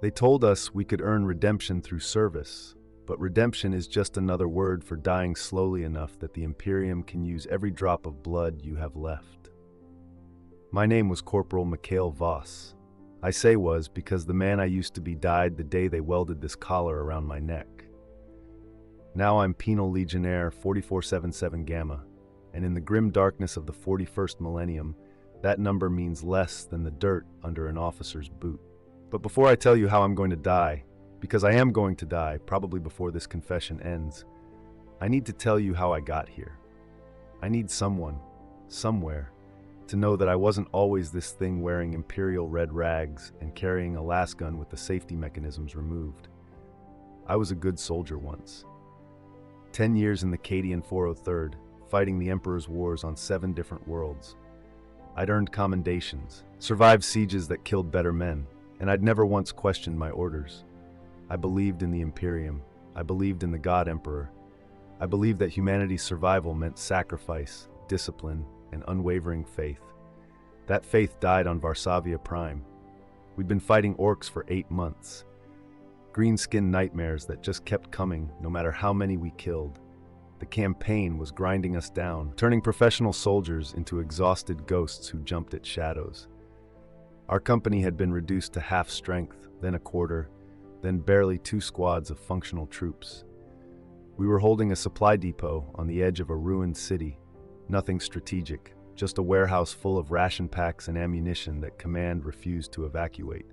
They told us we could earn redemption through service, but redemption is just another word for dying slowly enough that the Imperium can use every drop of blood you have left. My name was Corporal Mikhail Voss. I say was because the man I used to be died the day they welded this collar around my neck. Now I'm Penal Legionnaire 4477 Gamma, and in the grim darkness of the 41st Millennium, that number means less than the dirt under an officer's boot. But before I tell you how I'm going to die, because I am going to die, probably before this confession ends, I need to tell you how I got here. I need someone, somewhere, to know that I wasn't always this thing wearing imperial red rags and carrying a lasgun with the safety mechanisms removed. I was a good soldier once. 10 years in the Cadian 403rd, fighting the Emperor's wars on 7 different worlds. I'd earned commendations, survived sieges that killed better men, and I'd never once questioned my orders. I believed in the Imperium. I believed in the God Emperor. I believed that humanity's survival meant sacrifice, discipline, and unwavering faith. That faith died on Varsavia Prime. We'd been fighting Orks for 8 months. Green-skinned nightmares that just kept coming no matter how many we killed. The campaign was grinding us down, turning professional soldiers into exhausted ghosts who jumped at shadows. Our company had been reduced to half strength, then a quarter, then barely 2 squads of functional troops. We were holding a supply depot on the edge of a ruined city. Nothing strategic, just a warehouse full of ration packs and ammunition that command refused to evacuate.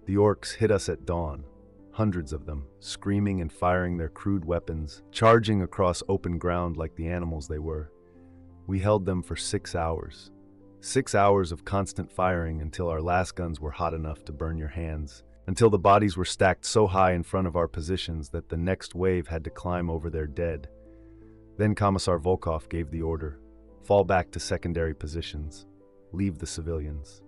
The Orks hit us at dawn, hundreds of them, screaming and firing their crude weapons, charging across open ground like the animals they were. We held them for 6 hours. 6 hours of constant firing until our last guns were hot enough to burn your hands, until the bodies were stacked so high in front of our positions that the next wave had to climb over their dead. Then Commissar Volkov gave the order, fall back to secondary positions, leave the civilians.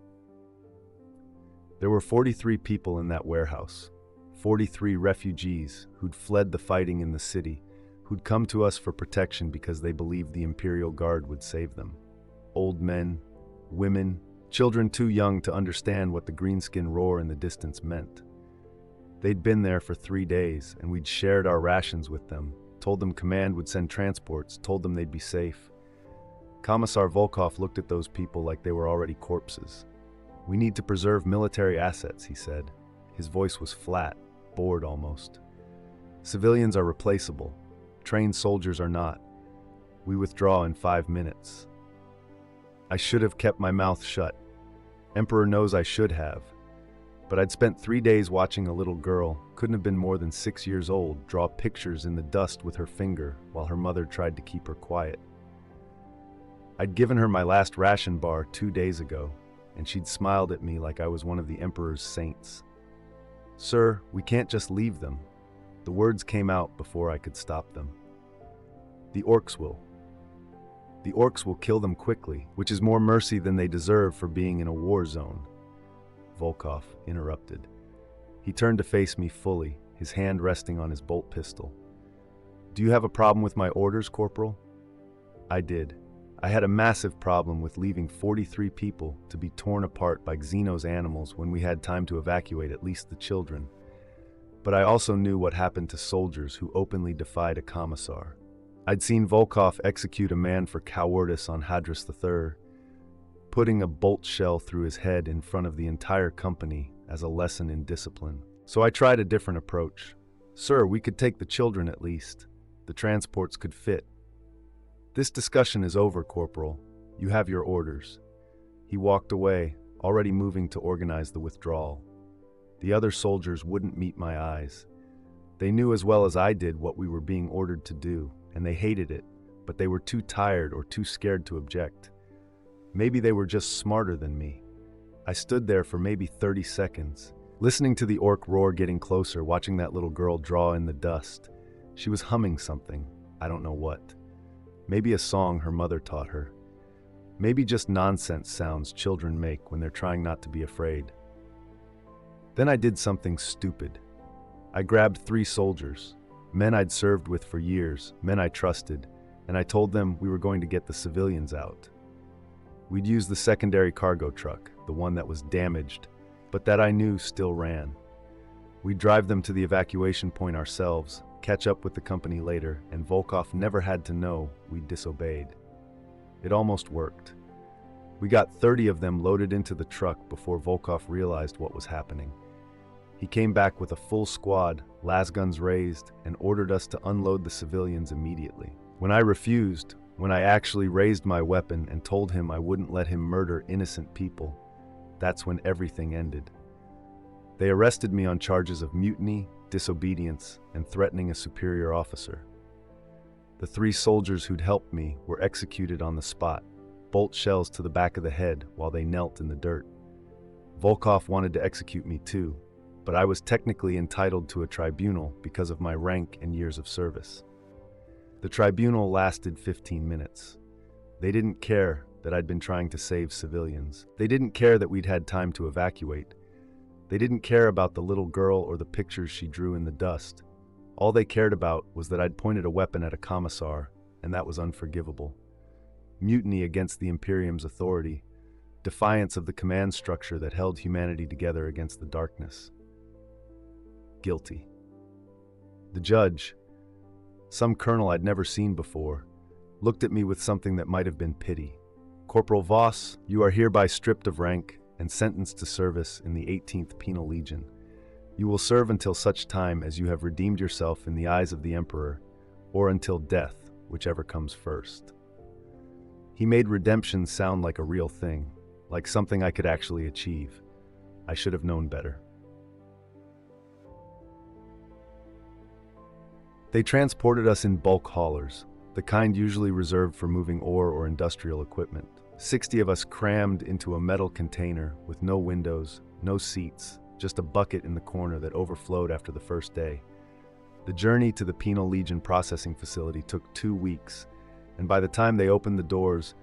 There were 43 people in that warehouse, 43 refugees who'd fled the fighting in the city, who'd come to us for protection because they believed the Imperial Guard would save them. Old men, women, children too young to understand what the greenskin roar in the distance meant. They'd been there for 3 days, and we'd shared our rations with them, told them command would send transports, told them they'd be safe. Commissar Volkov looked at those people like they were already corpses. "We need to preserve military assets," he said. His voice was flat, bored almost. "Civilians are replaceable. Trained soldiers are not. We withdraw in 5 minutes." I should have kept my mouth shut. Emperor knows I should have. But I'd spent 3 days watching a little girl, couldn't have been more than 6 years old, draw pictures in the dust with her finger while her mother tried to keep her quiet. I'd given her my last ration bar 2 days ago, and she'd smiled at me like I was one of the Emperor's saints. "Sir, we can't just leave them." The words came out before I could stop them. "The Orks will. The Orks will kill them quickly, which is more mercy than they deserve for being in a war zone." Volkov interrupted. He turned to face me fully, his hand resting on his bolt pistol. "Do you have a problem with my orders, Corporal?" I did. I had a massive problem with leaving 43 people to be torn apart by xenos animals when we had time to evacuate at least the children. But I also knew what happened to soldiers who openly defied a commissar. I'd seen Volkov execute a man for cowardice on Hadris III, putting a bolt shell through his head in front of the entire company as a lesson in discipline. So I tried a different approach. "Sir, we could take the children at least. The transports could fit." "This discussion is over, Corporal. You have your orders." He walked away, already moving to organize the withdrawal. The other soldiers wouldn't meet my eyes. They knew as well as I did what we were being ordered to do, and they hated it, but they were too tired or too scared to object. Maybe they were just smarter than me. I stood there for maybe 30 seconds, listening to the Ork roar getting closer, watching that little girl draw in the dust. She was humming something, I don't know what. Maybe a song her mother taught her. Maybe just nonsense sounds children make when they're trying not to be afraid. Then I did something stupid. I grabbed 3 soldiers, men I'd served with for years, men I trusted, and I told them we were going to get the civilians out. We'd use the secondary cargo truck, the one that was damaged, but that I knew still ran. We'd drive them to the evacuation point ourselves, catch up with the company later, and Volkov never had to know we'd disobeyed. It almost worked. We got 30 of them loaded into the truck before Volkov realized what was happening. He came back with a full squad, lasguns raised, and ordered us to unload the civilians immediately. When I refused, when I actually raised my weapon and told him I wouldn't let him murder innocent people, that's when everything ended. They arrested me on charges of mutiny, disobedience, and threatening a superior officer. The 3 soldiers who'd helped me were executed on the spot, bolt shells to the back of the head while they knelt in the dirt. Volkov wanted to execute me too, but I was technically entitled to a tribunal because of my rank and years of service. The tribunal lasted 15 minutes. They didn't care that I'd been trying to save civilians. They didn't care that we'd had time to evacuate. They didn't care about the little girl or the pictures she drew in the dust. All they cared about was that I'd pointed a weapon at a commissar, and that was unforgivable. Mutiny against the Imperium's authority, defiance of the command structure that held humanity together against the darkness. Guilty. The judge, some colonel I'd never seen before, looked at me with something that might have been pity. Corporal Voss, you are hereby stripped of rank and sentenced to service in the 18th Penal Legion. You will serve until such time as you have redeemed yourself in the eyes of the Emperor, or until death, whichever comes first. He made redemption sound like a real thing, like something I could actually achieve. I should have known better. They transported us in bulk haulers, the kind usually reserved for moving ore or industrial equipment. 60 of us crammed into a metal container with no windows, no seats, just a bucket in the corner that overflowed after the first day. The journey to the Penal Legion processing facility took 2 weeks, and by the time they opened the doors,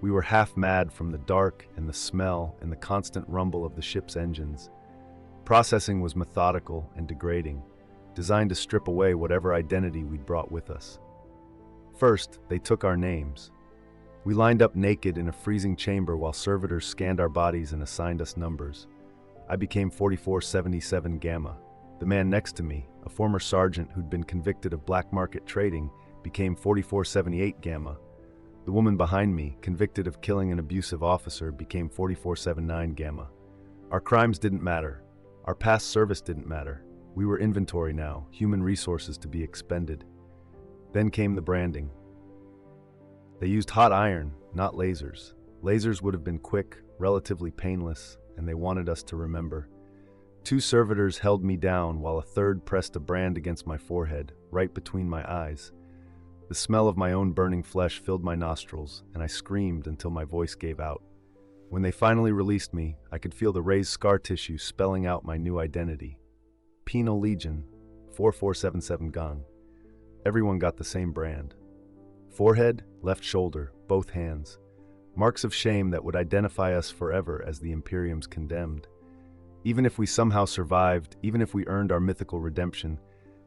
we were half mad from the dark and the smell and the constant rumble of the ship's engines. Processing was methodical and degrading, designed to strip away whatever identity we'd brought with us. First, they took our names. We lined up naked in a freezing chamber while servitors scanned our bodies and assigned us numbers. I became 4477 Gamma. The man next to me, a former sergeant who'd been convicted of black market trading, became 4478 Gamma. The woman behind me, convicted of killing an abusive officer, became 4479 Gamma. Our crimes didn't matter. Our past service didn't matter. We were inventory now, human resources to be expended. Then came the branding. They used hot iron, not lasers. Lasers would have been quick, relatively painless, and they wanted us to remember. 2 servitors held me down while a third pressed a brand against my forehead, right between my eyes. The smell of my own burning flesh filled my nostrils, and I screamed until my voice gave out. When they finally released me, I could feel the raised scar tissue spelling out my new identity. Penal Legion, 4477 Gang. Everyone got the same brand. Forehead, left shoulder, both hands. Marks of shame that would identify us forever as the Imperium's condemned. Even if we somehow survived, even if we earned our mythical redemption,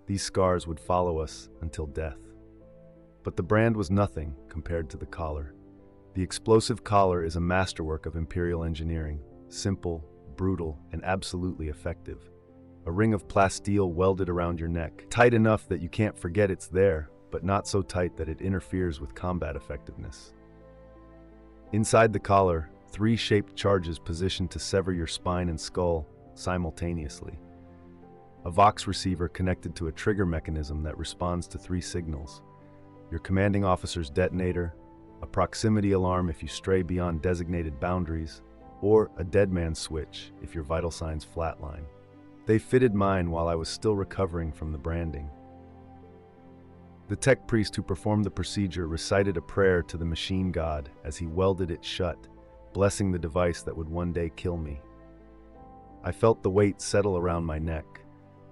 these scars would follow us until death. But the brand was nothing compared to the collar. The explosive collar is a masterwork of Imperial engineering, simple, brutal, and absolutely effective. A ring of plasteel welded around your neck, tight enough that you can't forget it's there, but not so tight that it interferes with combat effectiveness. Inside the collar, 3 shaped charges positioned to sever your spine and skull simultaneously. A Vox receiver connected to a trigger mechanism that responds to 3 signals. Your commanding officer's detonator, a proximity alarm if you stray beyond designated boundaries, or a dead man switch if your vital signs flatline. They fitted mine while I was still recovering from the branding. The tech priest who performed the procedure recited a prayer to the machine god as he welded it shut, blessing the device that would one day kill me. I felt the weight settle around my neck,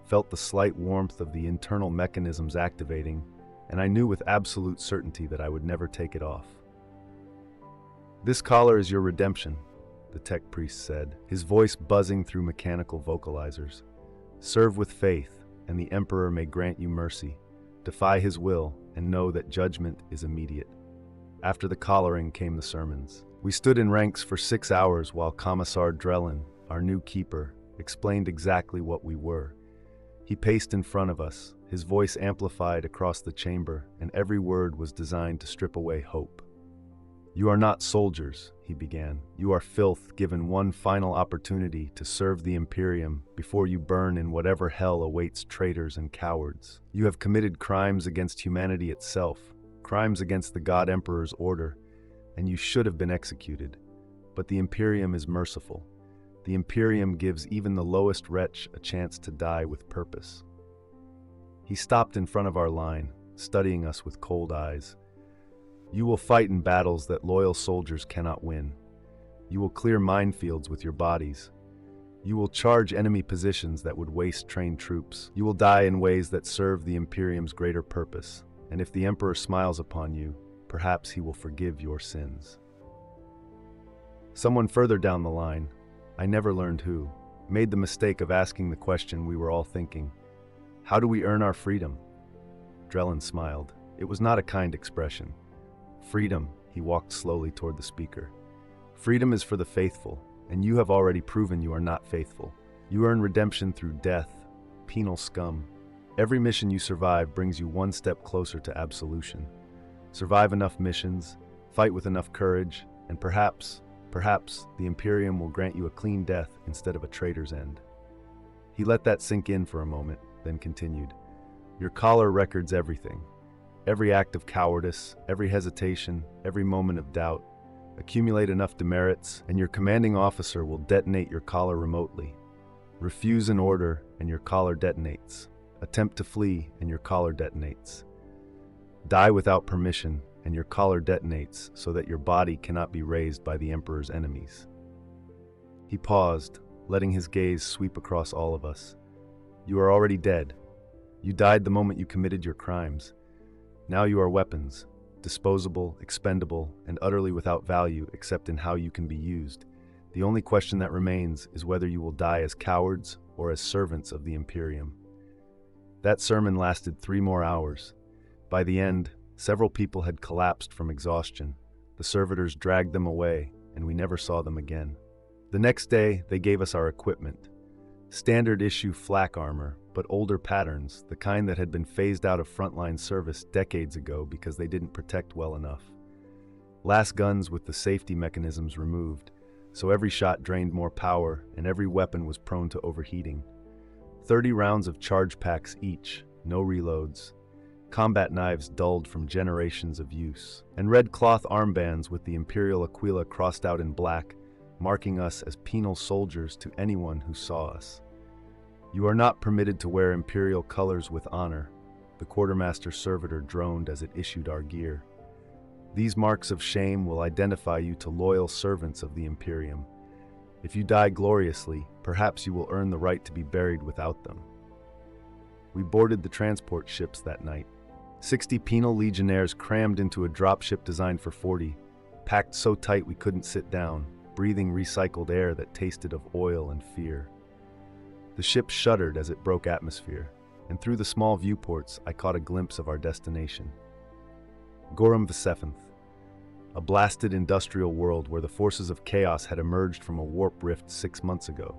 felt the slight warmth of the internal mechanisms activating, and I knew with absolute certainty that I would never take it off. "This collar is your redemption," the tech priest said, his voice buzzing through mechanical vocalizers. "Serve with faith, and the Emperor may grant you mercy. Defy his will, and know that judgment is immediate." After the collaring came the sermons. We stood in ranks for 6 hours while Commissar Drellin, our new keeper, explained exactly what we were. He paced in front of us, his voice amplified across the chamber, and every word was designed to strip away hope. "You are not soldiers," he began. "You are filth given one final opportunity to serve the Imperium before you burn in whatever hell awaits traitors and cowards. You have committed crimes against humanity itself, crimes against the God Emperor's order, and you should have been executed. But the Imperium is merciful. The Imperium gives even the lowest wretch a chance to die with purpose." He stopped in front of our line, studying us with cold eyes. "You will fight in battles that loyal soldiers cannot win. You will clear minefields with your bodies. You will charge enemy positions that would waste trained troops. You will die in ways that serve the Imperium's greater purpose, and if the Emperor smiles upon you, perhaps he will forgive your sins." Someone further down the line, I never learned who, made the mistake of asking the question we were all thinking: how do we earn our freedom? Drellin smiled. It was not a kind expression. "Freedom," he walked slowly toward the speaker. "Freedom is for the faithful, and you have already proven you are not faithful. You earn redemption through death, penal scum. Every mission you survive brings you one step closer to absolution. Survive enough missions, fight with enough courage, and perhaps the Imperium will grant you a clean death instead of a traitor's end." He let that sink in for a moment, then continued. "Your collar records everything. Every act of cowardice, every hesitation, every moment of doubt. Accumulate enough demerits, and your commanding officer will detonate your collar remotely. Refuse an order, and your collar detonates. Attempt to flee, and your collar detonates. Die without permission, and your collar detonates so that your body cannot be raised by the Emperor's enemies." He paused, letting his gaze sweep across all of us. "You are already dead. You died the moment you committed your crimes. Now you are weapons, disposable, expendable, and utterly without value except in how you can be used. The only question that remains is whether you will die as cowards or as servants of the Imperium." That sermon lasted 3 more hours. By the end, several people had collapsed from exhaustion. The servitors dragged them away, and we never saw them again. The next day, they gave us our equipment. Standard issue flak armor, but older patterns, the kind that had been phased out of frontline service decades ago because they didn't protect well enough. Last guns with the safety mechanisms removed, so every shot drained more power and every weapon was prone to overheating. 30 rounds of charge packs each, no reloads. Combat knives dulled from generations of use, and red cloth armbands with the Imperial Aquila crossed out in black, marking us as penal soldiers to anyone who saw us. "You are not permitted to wear Imperial colors with honor," the quartermaster servitor droned as it issued our gear. "These marks of shame will identify you to loyal servants of the Imperium. If you die gloriously, perhaps you will earn the right to be buried without them." We boarded the transport ships that night. 60 penal legionnaires crammed into a dropship designed for 40, packed so tight we couldn't sit down, breathing recycled air that tasted of oil and fear. The ship shuddered as it broke atmosphere, and through the small viewports I caught a glimpse of our destination. Gorum Vseventh, a blasted industrial world where the forces of chaos had emerged from a warp rift 6 months ago.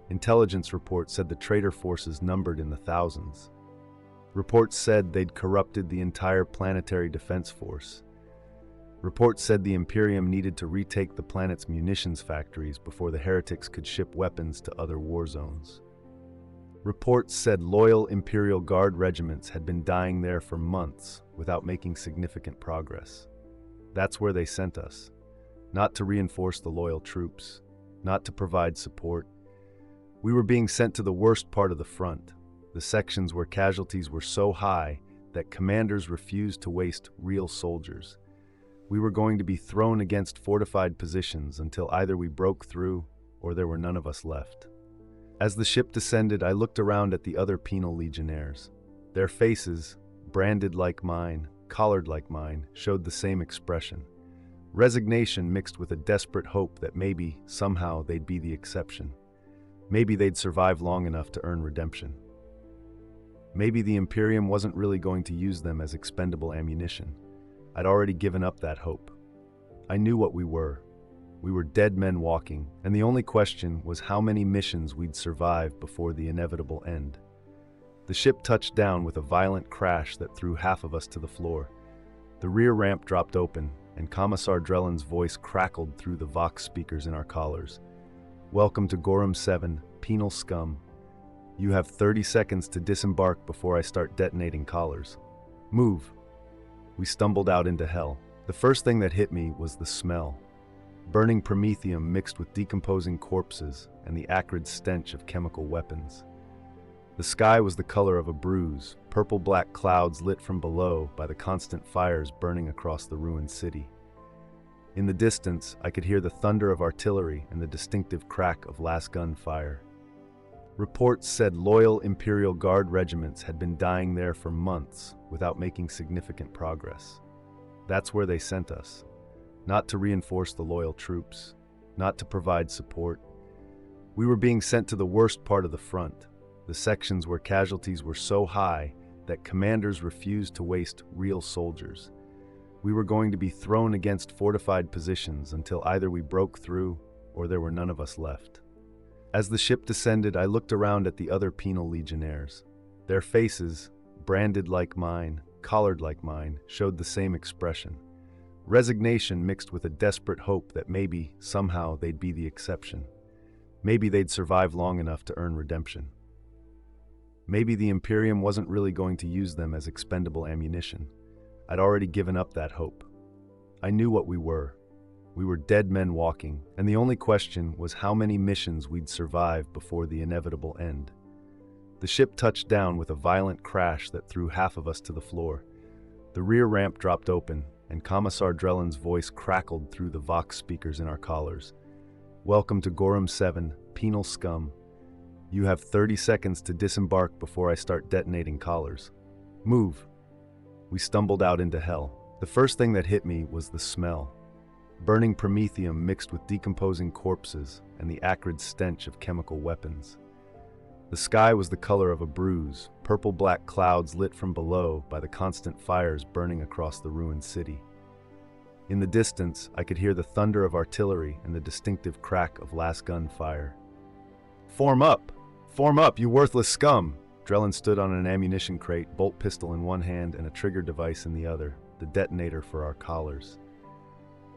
Intelligence reports said the traitor forces numbered in the thousands. Reports said they'd corrupted the entire planetary defense force. Reports said the Imperium needed to retake the planet's munitions factories before the heretics could ship weapons to other war zones. Reports said loyal Imperial Guard regiments had been dying there for months without making significant progress. That's where they sent us. Not to reinforce the loyal troops, not to provide support. We were being sent to the worst part of the front, the sections where casualties were so high that commanders refused to waste real soldiers. We were going to be thrown against fortified positions until either we broke through or there were none of us left. As the ship descended, I looked around at the other penal legionnaires. Their faces, branded like mine, collared like mine, showed the same expression. Resignation mixed with a desperate hope that maybe, somehow, they'd be the exception. Maybe they'd survive long enough to earn redemption. Maybe the Imperium wasn't really going to use them as expendable ammunition. I'd already given up that hope. I knew what we were. We were dead men walking, and the only question was how many missions we'd survive before the inevitable end. The ship touched down with a violent crash that threw half of us to the floor. The rear ramp dropped open, and Commissar Drellin's voice crackled through the Vox speakers in our collars. "Welcome to Gorum 7, Penal Scum. You have 30 seconds to disembark before I start detonating collars. Move." We stumbled out into hell. The first thing that hit me was the smell. Burning promethium mixed with decomposing corpses and the acrid stench of chemical weapons. The sky was the color of a bruise, purple-black clouds lit from below by the constant fires burning across the ruined city. In the distance, I could hear the thunder of artillery and the distinctive crack of last gun fire. Reports said loyal Imperial Guard regiments had been dying there for months without making significant progress. That's where they sent us. Not to reinforce the loyal troops, not to provide support. We were being sent to the worst part of the front, the sections where casualties were so high that commanders refused to waste real soldiers. We were going to be thrown against fortified positions until either we broke through or there were none of us left. As the ship descended, I looked around at the other penal legionnaires. Their faces, branded like mine, collared like mine, showed the same expression. Resignation mixed with a desperate hope that maybe, somehow, they'd be the exception. Maybe they'd survive long enough to earn redemption. Maybe the Imperium wasn't really going to use them as expendable ammunition. I'd already given up that hope. I knew what we were. We were dead men walking, and the only question was how many missions we'd survive before the inevitable end. The ship touched down with a violent crash that threw half of us to the floor. The rear ramp dropped open, and Commissar Drellin's voice crackled through the Vox speakers in our collars. "Welcome to Gorum 7, Penal Scum. You have 30 seconds to disembark before I start detonating collars. Move." We stumbled out into hell. The first thing that hit me was the smell. Burning promethium mixed with decomposing corpses and the acrid stench of chemical weapons. The sky was the color of a bruise, purple-black clouds lit from below by the constant fires burning across the ruined city. In the distance, I could hear the thunder of artillery and the distinctive crack of last gun fire. "Form up! Form up, you worthless scum!" Drellin stood on an ammunition crate, bolt pistol in one hand and a trigger device in the other, the detonator for our collars.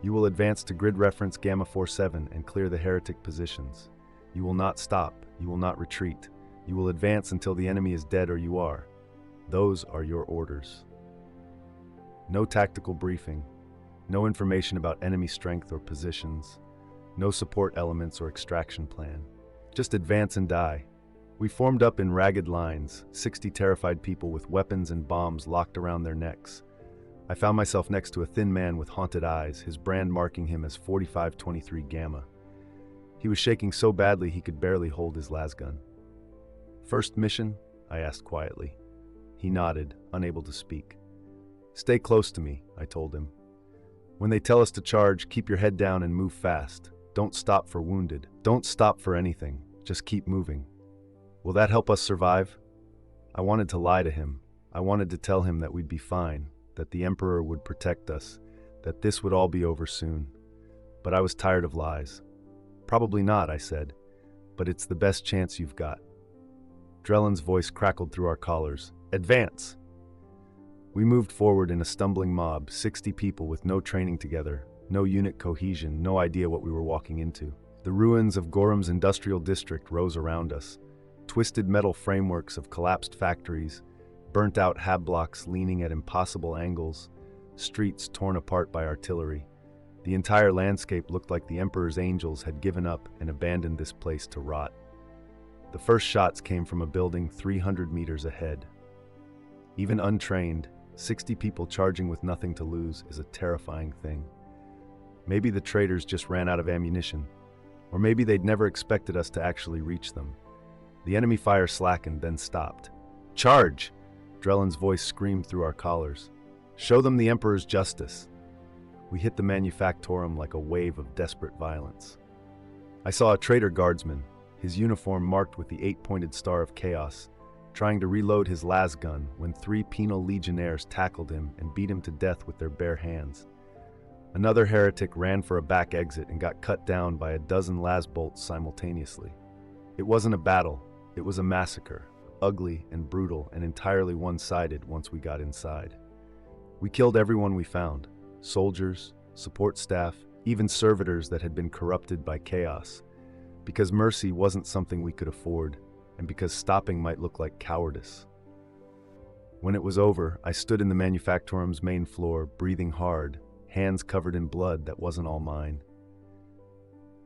"You will advance to grid reference Gamma 47 and clear the heretic positions. You will not stop. You will not retreat. You will advance until the enemy is dead or you are. Those are your orders." No tactical briefing. No information about enemy strength or positions. No support elements or extraction plan. Just advance and die. We formed up in ragged lines, 60 terrified people with weapons and bombs locked around their necks. I found myself next to a thin man with haunted eyes, his brand marking him as 4523 Gamma. He was shaking so badly he could barely hold his lasgun. "First mission?" I asked quietly. He nodded, unable to speak. "Stay close to me," I told him. "When they tell us to charge, keep your head down and move fast. Don't stop for wounded. Don't stop for anything. Just keep moving." "Will that help us survive?" I wanted to lie to him. I wanted to tell him that we'd be fine, that the Emperor would protect us, that this would all be over soon. But I was tired of lies. "Probably not," I said, "but it's the best chance you've got." Drellin's voice crackled through our collars. "Advance!" We moved forward in a stumbling mob, 60 people with no training together, no unit cohesion, no idea what we were walking into. The ruins of Gorum's industrial district rose around us. Twisted metal frameworks of collapsed factories, burnt-out hab blocks leaning at impossible angles, streets torn apart by artillery. The entire landscape looked like the Emperor's angels had given up and abandoned this place to rot. The first shots came from a building 300 meters ahead. Even untrained, 60 people charging with nothing to lose is a terrifying thing. Maybe the traitors just ran out of ammunition, or maybe they'd never expected us to actually reach them. The enemy fire slackened, then stopped. "Charge!" Drellin's voice screamed through our collars. "Show them the Emperor's justice." We hit the manufactorum like a wave of desperate violence. I saw a traitor guardsman, his uniform marked with the 8-pointed star of chaos, trying to reload his lasgun when 3 penal legionnaires tackled him and beat him to death with their bare hands. Another heretic ran for a back exit and got cut down by a dozen lasbolts simultaneously. It wasn't a battle, it was a massacre. ugly and brutal and entirely one-sided once we got inside. We killed everyone we found, soldiers, support staff, even servitors that had been corrupted by chaos, because mercy wasn't something we could afford, and because stopping might look like cowardice. When it was over, I stood in the Manufactorum's main floor, breathing hard, hands covered in blood that wasn't all mine.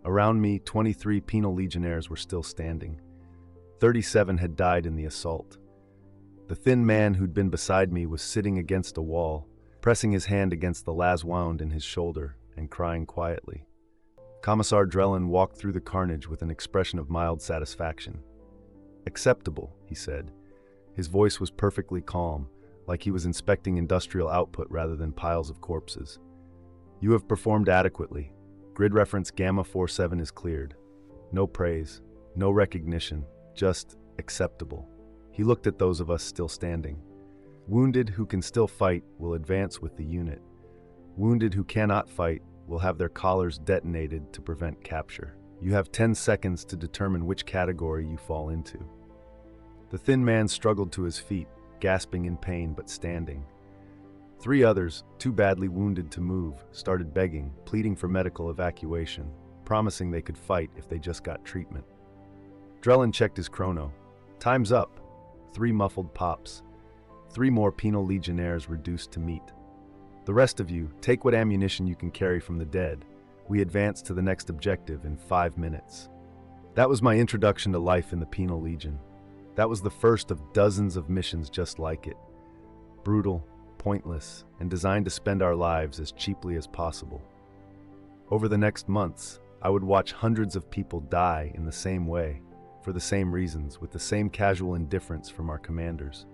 Around me, 23 penal legionnaires were still standing. 37 had died in the assault. The thin man who'd been beside me was sitting against a wall, pressing his hand against the las wound in his shoulder and crying quietly. Commissar Drellin walked through the carnage with an expression of mild satisfaction. "Acceptable," he said. His voice was perfectly calm, like he was inspecting industrial output rather than piles of corpses. "You have performed adequately. Grid reference Gamma 47 is cleared. No praise, no recognition, just acceptable." He looked at those of us still standing. "Wounded who can still fight will advance with the unit. Wounded who cannot fight will have their collars detonated to prevent capture. You have 10 seconds to determine which category you fall into." The thin man struggled to his feet, gasping in pain but standing. 3 others, too badly wounded to move, started begging, pleading for medical evacuation, promising they could fight if they just got treatment. Drellin checked his chrono. "Time's up." 3 muffled pops. 3 more penal legionnaires reduced to meat. "The rest of you, take what ammunition you can carry from the dead. We advance to the next objective in 5 minutes." That was my introduction to life in the Penal Legion. That was the first of dozens of missions just like it. Brutal, pointless, and designed to spend our lives as cheaply as possible. Over the next months, I would watch hundreds of people die in the same way, for the same reasons, with the same casual indifference from our commanders.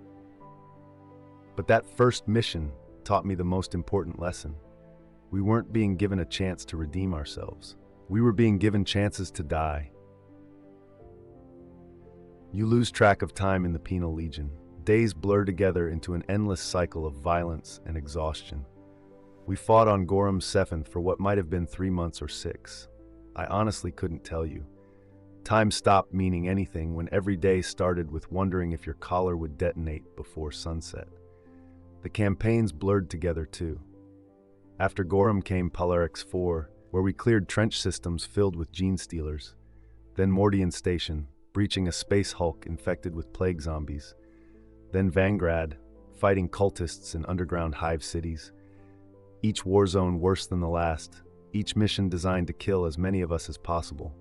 But that first mission taught me the most important lesson. We weren't being given a chance to redeem ourselves. We were being given chances to die. You lose track of time in the Penal Legion. Days blur together into an endless cycle of violence and exhaustion. We fought on Gorham 7th for what might have been 3 months or 6. I honestly couldn't tell you. Time stopped meaning anything when every day started with wondering if your collar would detonate before sunset. The campaigns blurred together too. After Gorham came Polarix 4, where we cleared trench systems filled with gene stealers. Then Mordian Station, breaching a space hulk infected with plague zombies. Then Vanguard, fighting cultists in underground hive cities. Each war zone worse than the last, each mission designed to kill as many of us as possible.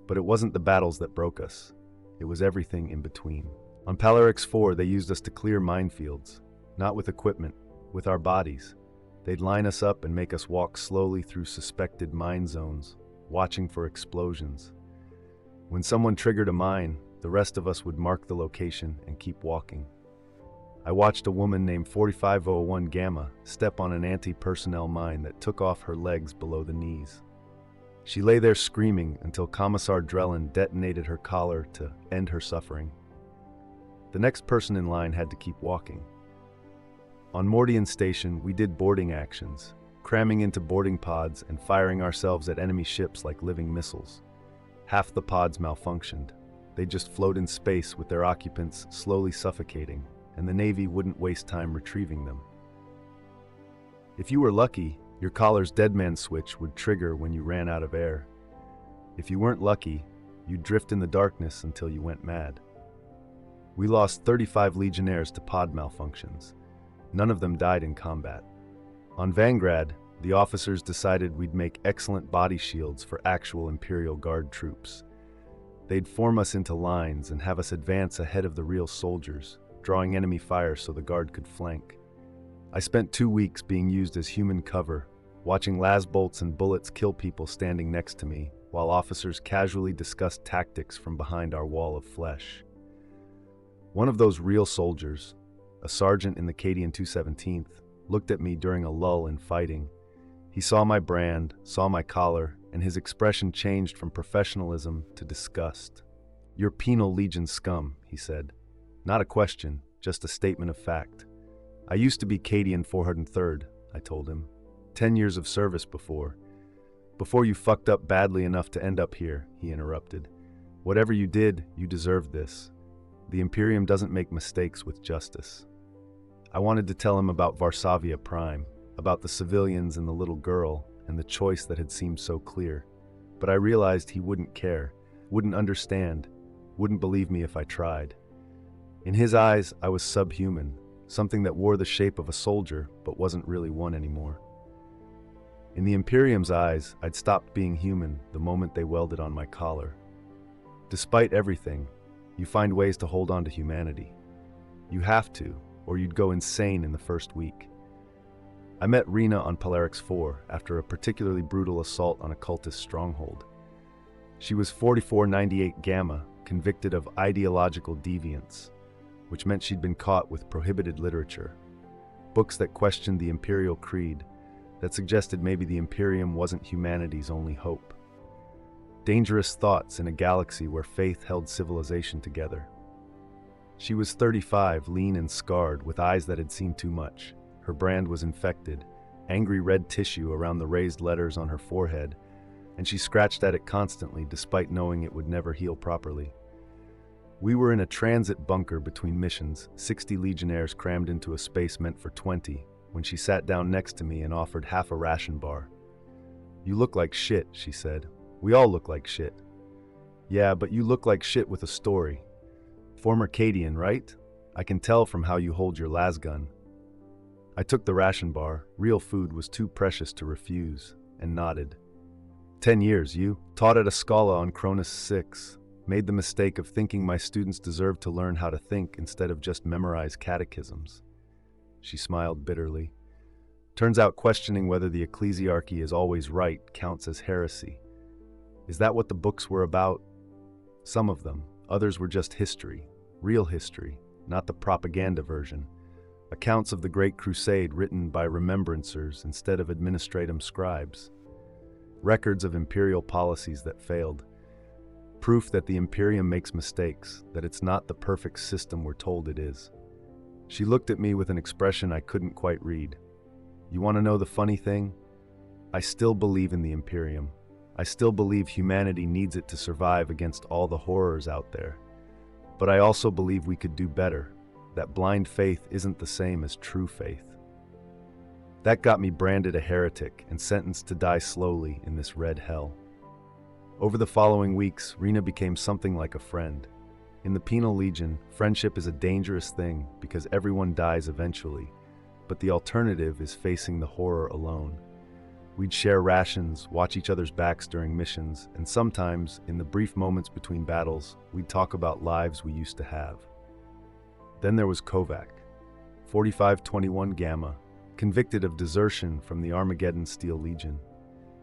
But it wasn't the battles that broke us. It was everything in between. On Polarix 4, they used us to clear minefields, not with equipment, with our bodies. They'd line us up and make us walk slowly through suspected mine zones, watching for explosions. When someone triggered a mine, the rest of us would mark the location and keep walking. I watched a woman named 4501 Gamma step on an anti-personnel mine that took off her legs below the knees. She lay there screaming until Commissar Drellin detonated her collar to end her suffering. The next person in line had to keep walking. On Mordian Station, we did boarding actions, cramming into boarding pods and firing ourselves at enemy ships like living missiles. Half the pods malfunctioned. They'd just float in space with their occupants slowly suffocating, and the Navy wouldn't waste time retrieving them. If you were lucky, your collar's deadman switch would trigger when you ran out of air. If you weren't lucky, you'd drift in the darkness until you went mad. We lost 35 legionnaires to pod malfunctions. None of them died in combat. On Vanguard, the officers decided we'd make excellent body shields for actual Imperial Guard troops. They'd form us into lines and have us advance ahead of the real soldiers, drawing enemy fire so the Guard could flank. I spent 2 weeks being used as human cover, watching las bolts and bullets kill people standing next to me, while officers casually discussed tactics from behind our wall of flesh. One of those real soldiers, a sergeant in the Cadian 217th, looked at me during a lull in fighting. He saw my brand, saw my collar, and his expression changed from professionalism to disgust. "You're Penal Legion scum," he said. "Not a question, just a statement of fact." "I used to be Cadian 403rd, I told him. 10 years of service before. "Before you fucked up badly enough to end up here," he interrupted. "Whatever you did, you deserved this. the Imperium doesn't make mistakes with justice. I wanted to tell him about Varsavia Prime, about the civilians and the little girl, and the choice that had seemed so clear. But I realized he wouldn't care, wouldn't understand, wouldn't believe me if I tried. In his eyes, I was subhuman, something that wore the shape of a soldier but wasn't really one anymore. In the Imperium's eyes, I'd stopped being human the moment they welded on my collar. Despite everything, you find ways to hold on to humanity. You have to, or you'd go insane in the first week. I met Rena on Polarix 4 after a particularly brutal assault on a cultist stronghold. She was 4498 Gamma, convicted of ideological deviance, which meant she'd been caught with prohibited literature, books that questioned the Imperial Creed, that suggested maybe the Imperium wasn't humanity's only hope. Dangerous thoughts in a galaxy where faith held civilization together. She was 35, lean and scarred, with eyes that had seen too much. Her brand was infected, angry red tissue around the raised letters on her forehead, and she scratched at it constantly despite knowing it would never heal properly. We were in a transit bunker between missions, 60 legionnaires crammed into a space meant for 20, when she sat down next to me and offered half a ration bar. "You look like shit," she said. "We all look like shit." "Yeah, but you look like shit with a story. Former Cadian, right? I can tell from how you hold your lasgun." I took the ration bar, real food was too precious to refuse, and nodded. 10 years, you? Taught at a Scala on Cronus 6. Made the mistake of thinking my students deserved to learn how to think instead of just memorize catechisms. She smiled bitterly. Turns out questioning whether the ecclesiarchy is always right counts as heresy. Is that what the books were about? Some of them. Others were just history. Real history, not the propaganda version. Accounts of the Great Crusade written by remembrancers instead of administratum scribes. Records of imperial policies that failed. Proof that the Imperium makes mistakes, that it's not the perfect system we're told it is. She looked at me with an expression I couldn't quite read. You want to know the funny thing? I still believe in the Imperium. I still believe humanity needs it to survive against all the horrors out there. But I also believe we could do better, that blind faith isn't the same as true faith. That got me branded a heretic and sentenced to die slowly in this red hell. Over the following weeks, Rena became something like a friend. In the Penal Legion, friendship is a dangerous thing because everyone dies eventually, but the alternative is facing the horror alone. We'd share rations, watch each other's backs during missions, and sometimes, in the brief moments between battles, we'd talk about lives we used to have. Then there was Kovac, 4521 Gamma, convicted of desertion from the Armageddon Steel Legion.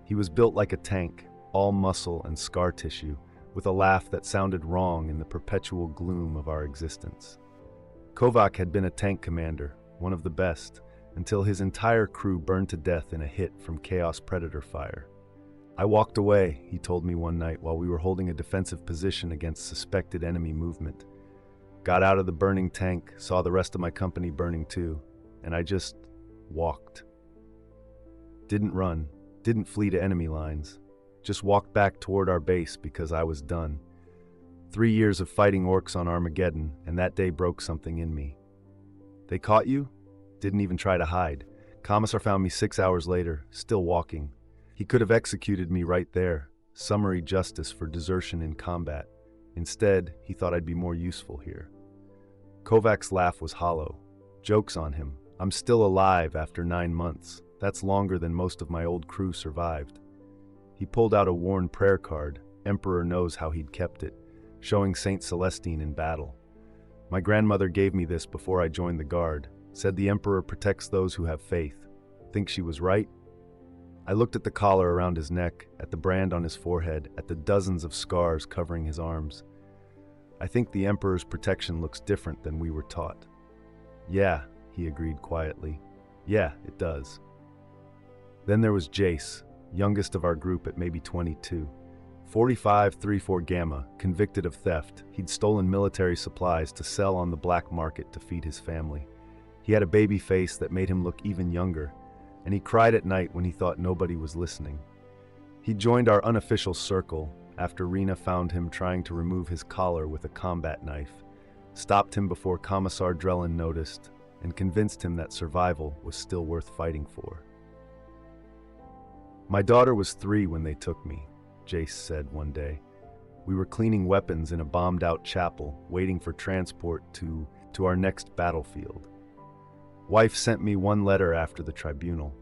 He was built like a tank, all muscle and scar tissue, with a laugh that sounded wrong in the perpetual gloom of our existence. Kovac had been a tank commander, one of the best, until his entire crew burned to death in a hit from Chaos Predator fire. I walked away, he told me one night while we were holding a defensive position against suspected enemy movement. Got out of the burning tank, saw the rest of my company burning too, and I just walked. Didn't run, didn't flee to enemy lines, just walked back toward our base because I was done. 3 years of fighting orcs on Armageddon, and that day broke something in me. They caught you? Didn't even try to hide. Commissar found me 6 hours later, still walking. He could have executed me right there, summary justice for desertion in combat. Instead, he thought I'd be more useful here. Kovac's laugh was hollow. Joke's on him. I'm still alive after 9 months. That's longer than most of my old crew survived. He pulled out a worn prayer card, Emperor knows how he'd kept it, showing Saint Celestine in battle. My grandmother gave me this before I joined the Guard, said the Emperor protects those who have faith. Think she was right? I looked at the collar around his neck, at the brand on his forehead, at the dozens of scars covering his arms. I think the Emperor's protection looks different than we were taught. Yeah, he agreed quietly. Yeah, it does. Then there was Jace, youngest of our group at maybe 22. 4534 Gamma, convicted of theft. He'd stolen military supplies to sell on the black market to feed his family. He had a baby face that made him look even younger, and he cried at night when he thought nobody was listening. He joined our unofficial circle after Rena found him trying to remove his collar with a combat knife. stopped him before Commissar Drellin noticed, and convinced him that survival was still worth fighting for. "My daughter was 3 when they took me," Jace said one day. "We were cleaning weapons in a bombed-out chapel, waiting for transport to our next battlefield. Wife sent me one letter after the tribunal.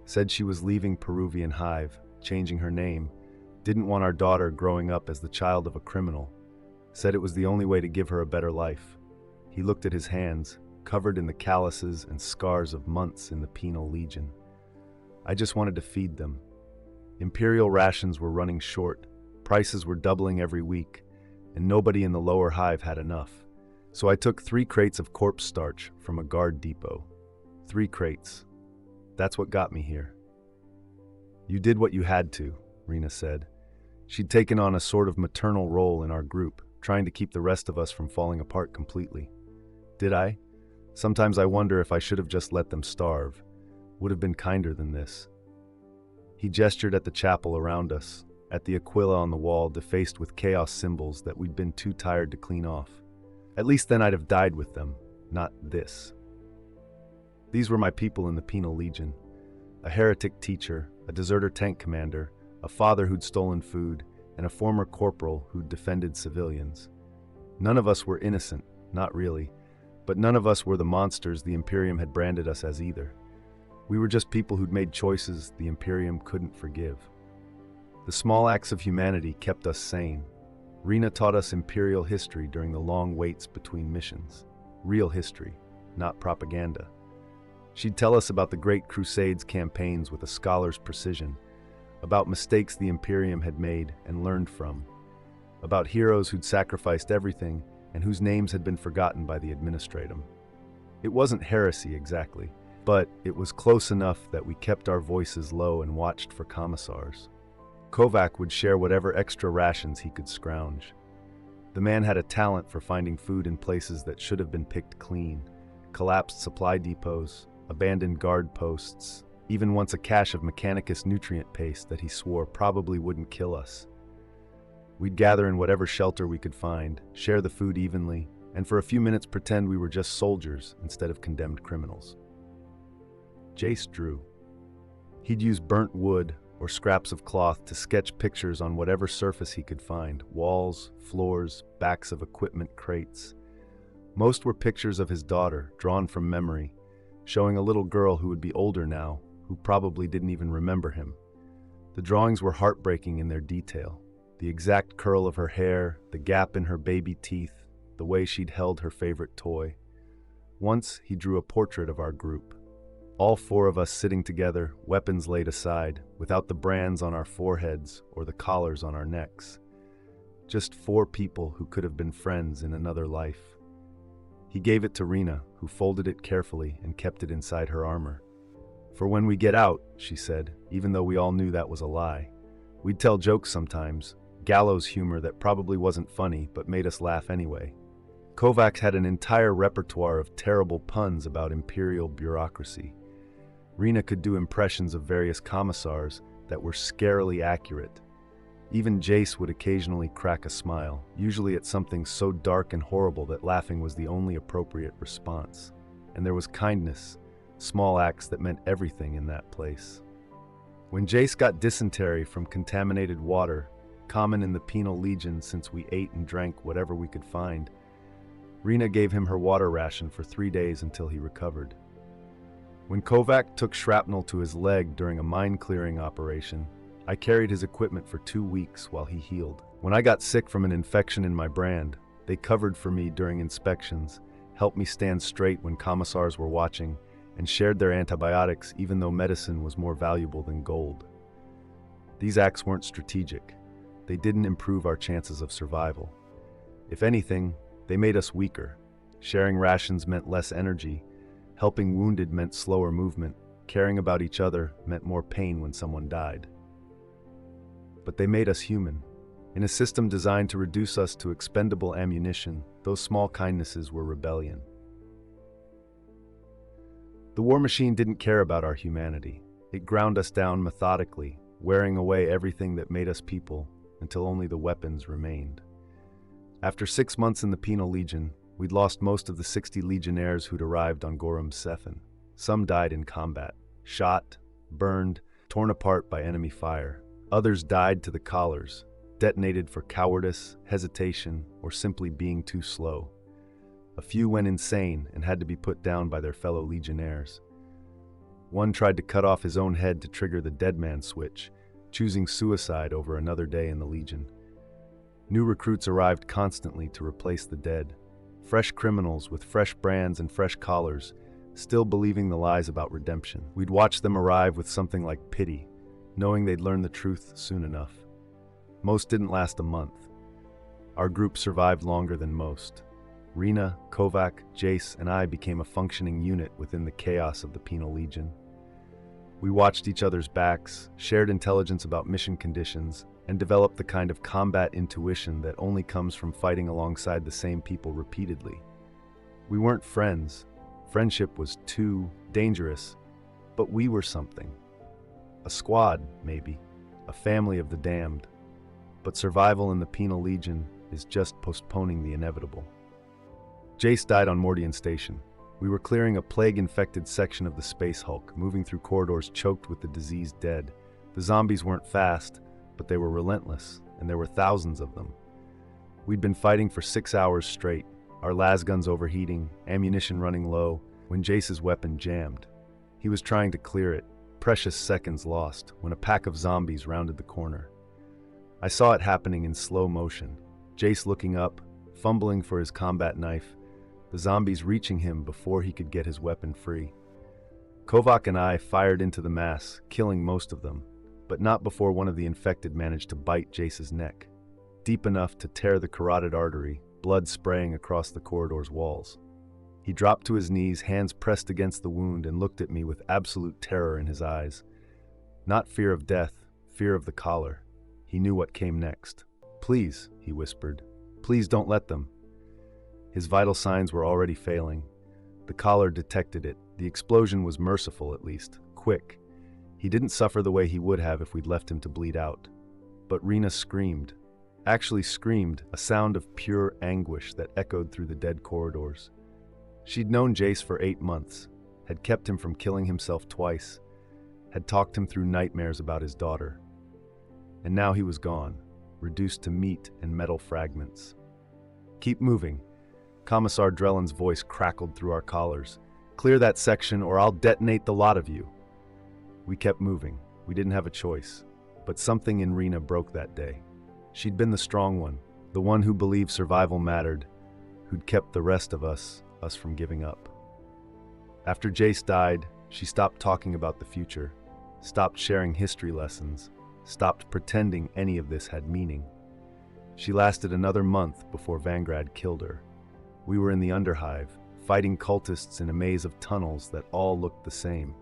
Said she was leaving Peruvian Hive, changing her name, didn't want our daughter growing up as the child of a criminal. Said it was the only way to give her a better life." He looked at his hands, covered in the calluses and scars of months in the Penal Legion. "I just wanted to feed them. Imperial rations were running short, prices were doubling every week, and nobody in the lower hive had enough. So I took 3 crates of corpse starch from a guard depot. 3 crates. That's what got me here." "You did what you had to," Rena said. She'd taken on a sort of maternal role in our group, trying to keep the rest of us from falling apart completely. "Did I? Sometimes I wonder if I should have just let them starve. Would have been kinder than this." He gestured at the chapel around us, at the aquila on the wall defaced with chaos symbols that we'd been too tired to clean off. "At least then I'd have died with them, not this." These were my people in the Penal Legion. A heretic teacher, a deserter tank commander, a father who'd stolen food, and a former corporal who'd defended civilians. None of us were innocent, not really, but none of us were the monsters the Imperium had branded us as either. We were just people who'd made choices the Imperium couldn't forgive. The small acts of humanity kept us sane. Rena taught us Imperial history during the long waits between missions. Real history, not propaganda. She'd tell us about the Great Crusades campaigns with a scholar's precision, about mistakes the Imperium had made and learned from, about heroes who'd sacrificed everything and whose names had been forgotten by the administratum. It wasn't heresy exactly, but it was close enough that we kept our voices low and watched for commissars. Kovac would share whatever extra rations he could scrounge. The man had a talent for finding food in places that should have been picked clean: collapsed supply depots, abandoned guard posts, even once a cache of Mechanicus nutrient paste that he swore probably wouldn't kill us. We'd gather in whatever shelter we could find, share the food evenly, and for a few minutes pretend we were just soldiers instead of condemned criminals. Jace drew. He'd use burnt wood or scraps of cloth to sketch pictures on whatever surface he could find: walls, floors, backs of equipment crates. Most were pictures of his daughter, drawn from memory, showing a little girl who would be older now, who probably didn't even remember him. The drawings were heartbreaking in their detail. The exact curl of her hair, the gap in her baby teeth, the way she'd held her favorite toy. Once he drew a portrait of our group. All 4 of us sitting together, weapons laid aside, without the brands on our foreheads or the collars on our necks. Just 4 people who could have been friends in another life. He gave it to Rena, who folded it carefully and kept it inside her armor. "For when we get out," she said, even though we all knew that was a lie. "We'd tell jokes sometimes, gallows humor that probably wasn't funny but made us laugh anyway." Kovacs had an entire repertoire of terrible puns about Imperial bureaucracy. Rena could do impressions of various commissars that were scarily accurate. Even Jace would occasionally crack a smile, usually at something so dark and horrible that laughing was the only appropriate response. And there was kindness, small acts that meant everything in that place. When Jace got dysentery from contaminated water, common in the Penal Legion since we ate and drank whatever we could find, Rena gave him her water ration for 3 days until he recovered. When Kovac took shrapnel to his leg during a mine-clearing operation, I carried his equipment for 2 weeks while he healed. When I got sick from an infection in my brand, they covered for me during inspections, helped me stand straight when commissars were watching, and shared their antibiotics even though medicine was more valuable than gold. These acts weren't strategic. They didn't improve our chances of survival. If anything, they made us weaker. Sharing rations meant less energy. Helping wounded meant slower movement. Caring about each other meant more pain when someone died. But they made us human. In a system designed to reduce us to expendable ammunition, those small kindnesses were rebellion. The war machine didn't care about our humanity. It ground us down methodically, wearing away everything that made us people until only the weapons remained. After 6 months in the Penal Legion, We'd lost most of the 60 legionnaires who'd arrived on Gorham Cephin. Some died in combat, shot, burned, torn apart by enemy fire. Others died to the collars, detonated for cowardice, hesitation, or simply being too slow. A few went insane and had to be put down by their fellow legionnaires. One tried to cut off his own head to trigger the dead man switch, choosing suicide over another day in the Legion. New recruits arrived constantly to replace the dead. Fresh criminals with fresh brands and fresh collars, still believing the lies about redemption. We'd watch them arrive with something like pity, knowing they'd learn the truth soon enough. Most didn't last a month. Our group survived longer than most. Rena, Kovac, Jace, and I became a functioning unit within the chaos of the Penal Legion. We watched each other's backs, shared intelligence about mission conditions, and developed the kind of combat intuition that only comes from fighting alongside the same people repeatedly. We weren't friends. Friendship was too dangerous, but we were something. A squad, maybe. A family of the damned. But survival in the Penal Legion is just postponing the inevitable. Jace died on Mordian Station. We were clearing a plague-infected section of the Space Hulk, moving through corridors choked with the diseased dead. The zombies weren't fast, but they were relentless, and there were thousands of them. We'd been fighting for 6 hours straight, our lasguns overheating, ammunition running low, when Jace's weapon jammed. He was trying to clear it, precious seconds lost, when a pack of zombies rounded the corner. I saw it happening in slow motion. Jace looking up, fumbling for his combat knife, the zombies reaching him before he could get his weapon free. Kovac and I fired into the mass, killing most of them, but not before one of the infected managed to bite Jace's neck, deep enough to tear the carotid artery, blood spraying across the corridor's walls. He dropped to his knees, hands pressed against the wound, and looked at me with absolute terror in his eyes. Not fear of death, fear of the collar. He knew what came next. "Please," he whispered, "please don't let them." His vital signs were already failing. The collar detected it. The explosion was merciful, at least, quick. He didn't suffer the way he would have if we'd left him to bleed out. But Rena screamed. Actually screamed, a sound of pure anguish that echoed through the dead corridors. She'd known Jace for 8 months, had kept him from killing himself twice, had talked him through nightmares about his daughter. And now he was gone, reduced to meat and metal fragments. "Keep moving." Commissar Drellin's voice crackled through our collars. "Clear that section or I'll detonate the lot of you." We kept moving. We didn't have a choice. But something in Rena broke that day. She'd been the strong one, the one who believed survival mattered, who'd kept the rest of us from giving up. After Jace died, she stopped talking about the future, stopped sharing history lessons, stopped pretending any of this had meaning. She lasted another month before Vanguard killed her. We were in the Underhive, fighting cultists in a maze of tunnels that all looked the same.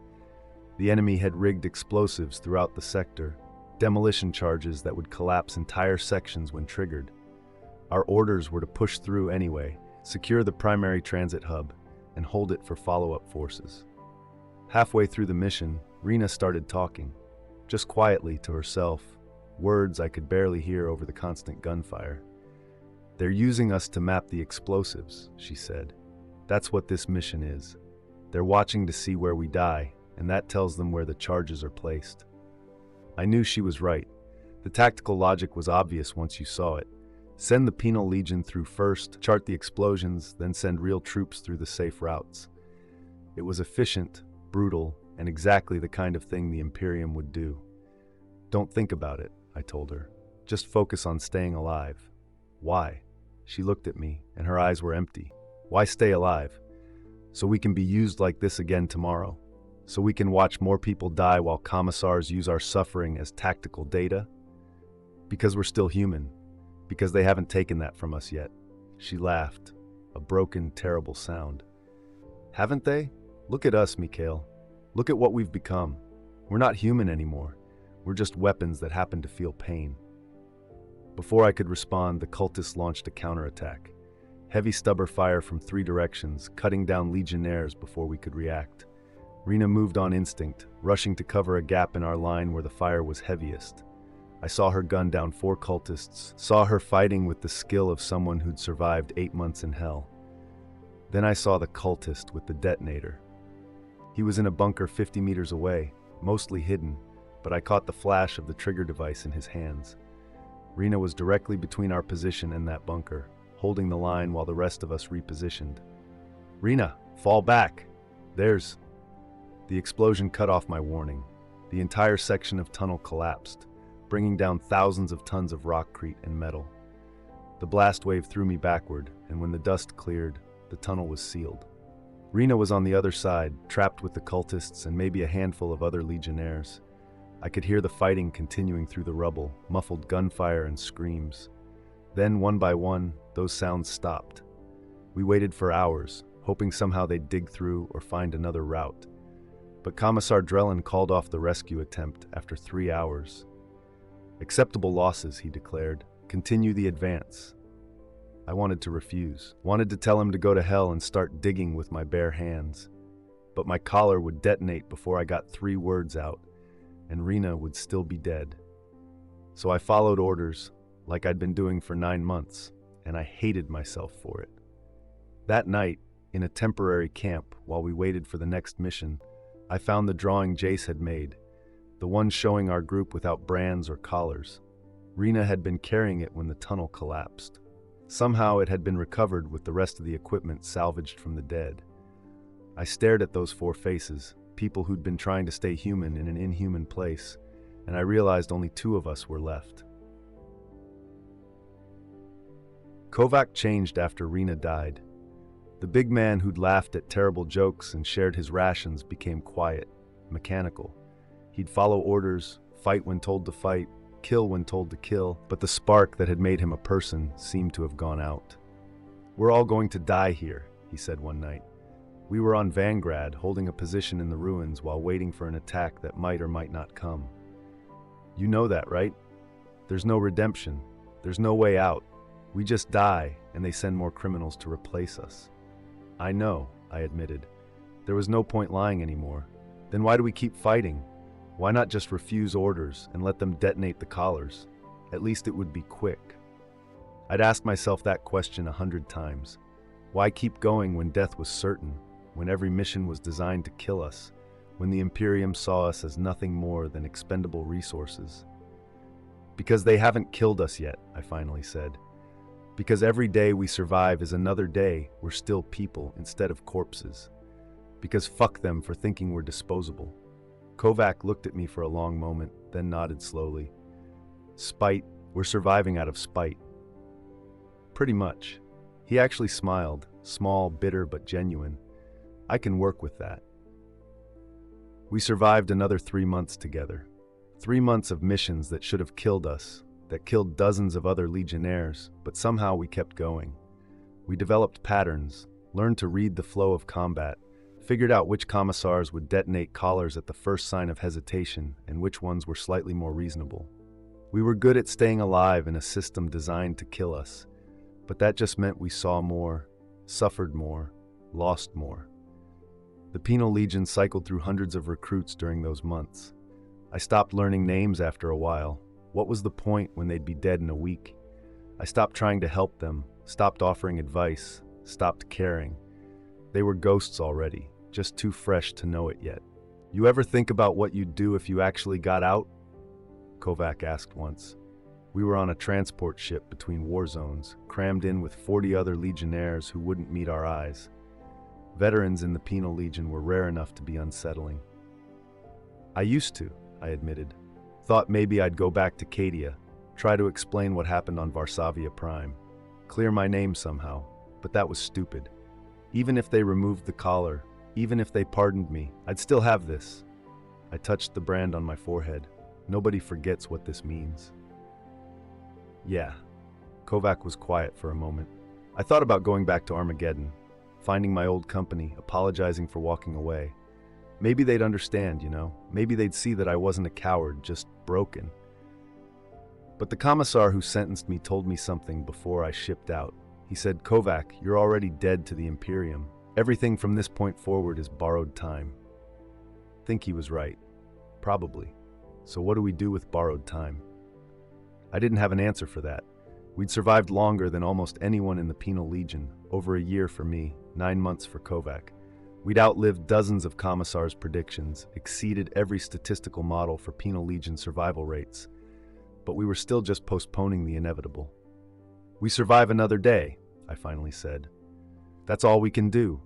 The enemy had rigged explosives throughout the sector, demolition charges that would collapse entire sections when triggered. Our orders were to push through anyway, secure the primary transit hub, and hold it for follow-up forces. Halfway through the mission, Rena started talking, just quietly to herself, words I could barely hear over the constant gunfire. "They're using us to map the explosives," she said. "That's what this mission is. They're watching to see where we die, and that tells them where the charges are placed." I knew she was right. The tactical logic was obvious once you saw it. Send the Penal Legion through first, chart the explosions, then send real troops through the safe routes. It was efficient, brutal, and exactly the kind of thing the Imperium would do. "Don't think about it," I told her. "Just focus on staying alive." "Why?" She looked at me, and her eyes were empty. "Why stay alive? So we can be used like this again tomorrow? So we can watch more people die while commissars use our suffering as tactical data? Because we're still human. Because they haven't taken that from us yet." She laughed, a broken, terrible sound. "Haven't they? Look at us, Mikhail. Look at what we've become. We're not human anymore. We're just weapons that happen to feel pain." Before I could respond, the cultists launched a counterattack. Heavy stubber fire from 3 directions, cutting down legionnaires before we could react. Rena moved on instinct, rushing to cover a gap in our line where the fire was heaviest. I saw her gun down 4 cultists, saw her fighting with the skill of someone who'd survived 8 months in hell. Then I saw the cultist with the detonator. He was in a bunker 50 meters away, mostly hidden, but I caught the flash of the trigger device in his hands. Rena was directly between our position and that bunker, holding the line while the rest of us repositioned. "Rena, fall back! There's..." The explosion cut off my warning. The entire section of tunnel collapsed, bringing down thousands of tons of rockcrete and metal. The blast wave threw me backward, and when the dust cleared, the tunnel was sealed. Rena was on the other side, trapped with the cultists and maybe a handful of other legionnaires. I could hear the fighting continuing through the rubble, muffled gunfire and screams. Then, one by one, those sounds stopped. We waited for hours, hoping somehow they'd dig through or find another route. But Commissar Drellin called off the rescue attempt after 3 hours. "Acceptable losses," he declared. "Continue the advance." I wanted to refuse, wanted to tell him to go to hell and start digging with my bare hands. But my collar would detonate before I got 3 words out, and Rena would still be dead. So I followed orders, like I'd been doing for 9 months, and I hated myself for it. That night, in a temporary camp while we waited for the next mission, I found the drawing Jace had made, the one showing our group without brands or collars. Rena had been carrying it when the tunnel collapsed. Somehow it had been recovered with the rest of the equipment salvaged from the dead. I stared at those 4 faces, people who'd been trying to stay human in an inhuman place, and I realized only 2 of us were left. Kovac changed after Rena died. The big man who'd laughed at terrible jokes and shared his rations became quiet, mechanical. He'd follow orders, fight when told to fight, kill when told to kill, but the spark that had made him a person seemed to have gone out. "We're all going to die here," he said one night. We were on Vanguard, holding a position in the ruins while waiting for an attack that might or might not come. "You know that, right? There's no redemption. There's no way out. We just die, and they send more criminals to replace us." "I know," I admitted. There was no point lying anymore. Then why do we keep fighting? Why not just refuse orders and let them detonate the collars? At least it would be quick. I'd asked myself that question 100 times. Why keep going when death was certain, when every mission was designed to kill us, when the Imperium saw us as nothing more than expendable resources? "Because they haven't killed us yet," I finally said. "Because every day we survive is another day we're still people instead of corpses. Because fuck them for thinking we're disposable." Kovac looked at me for a long moment, then nodded slowly. "Spite, we're surviving out of spite." "Pretty much." He actually smiled, small, bitter, but genuine. "I can work with that." We survived another 3 months together. 3 months of missions that should have killed us, that killed dozens of other legionnaires, but somehow we kept going. We developed patterns, learned to read the flow of combat, figured out which commissars would detonate collars at the first sign of hesitation and which ones were slightly more reasonable. We were good at staying alive in a system designed to kill us, but that just meant we saw more, suffered more, lost more. The Penal Legion cycled through hundreds of recruits during those months. I stopped learning names after a while. What was the point when they'd be dead in a week? I stopped trying to help them, stopped offering advice, stopped caring. They were ghosts already, just too fresh to know it yet. "You ever think about what you'd do if you actually got out?" Kovac asked once. We were on a transport ship between war zones, crammed in with 40 other legionnaires who wouldn't meet our eyes. Veterans in the Penal Legion were rare enough to be unsettling. "I used to," I admitted. "Thought maybe I'd go back to Cadia, try to explain what happened on Varsavia Prime, clear my name somehow, but that was stupid. Even if they removed the collar, even if they pardoned me, I'd still have this." I touched the brand on my forehead. "Nobody forgets what this means." "Yeah." Kovac was quiet for a moment. "I thought about going back to Armageddon, finding my old company, apologizing for walking away. Maybe they'd understand, you know? Maybe they'd see that I wasn't a coward, just broken." But the commissar who sentenced me told me something before I shipped out. He said, "Kovac, you're already dead to the Imperium. Everything from this point forward is borrowed time." Think he was right. Probably. So what do we do with borrowed time? I didn't have an answer for that. We'd survived longer than almost anyone in the Penal Legion, over a year for me, 9 months for Kovac. We'd outlived dozens of Commissar's predictions, exceeded every statistical model for Penal Legion survival rates, but we were still just postponing the inevitable. "We survive another day," I finally said. "That's all we can do."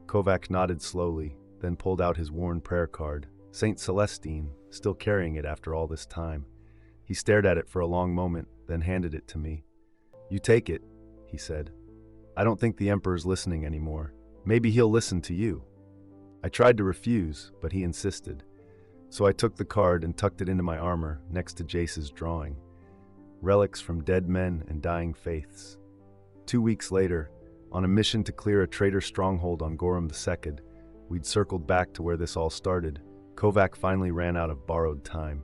Kovac nodded slowly, then pulled out his worn prayer card, Saint Celestine, still carrying it after all this time. He stared at it for a long moment, then handed it to me. "You take it," he said. "I don't think the Emperor's listening anymore. Maybe he'll listen to you." I tried to refuse, but he insisted. So I took the card and tucked it into my armor next to Jace's drawing. Relics from dead men and dying faiths. 2 weeks later, on a mission to clear a traitor stronghold on Gorham II, we'd circled back to where this all started. Kovac finally ran out of borrowed time.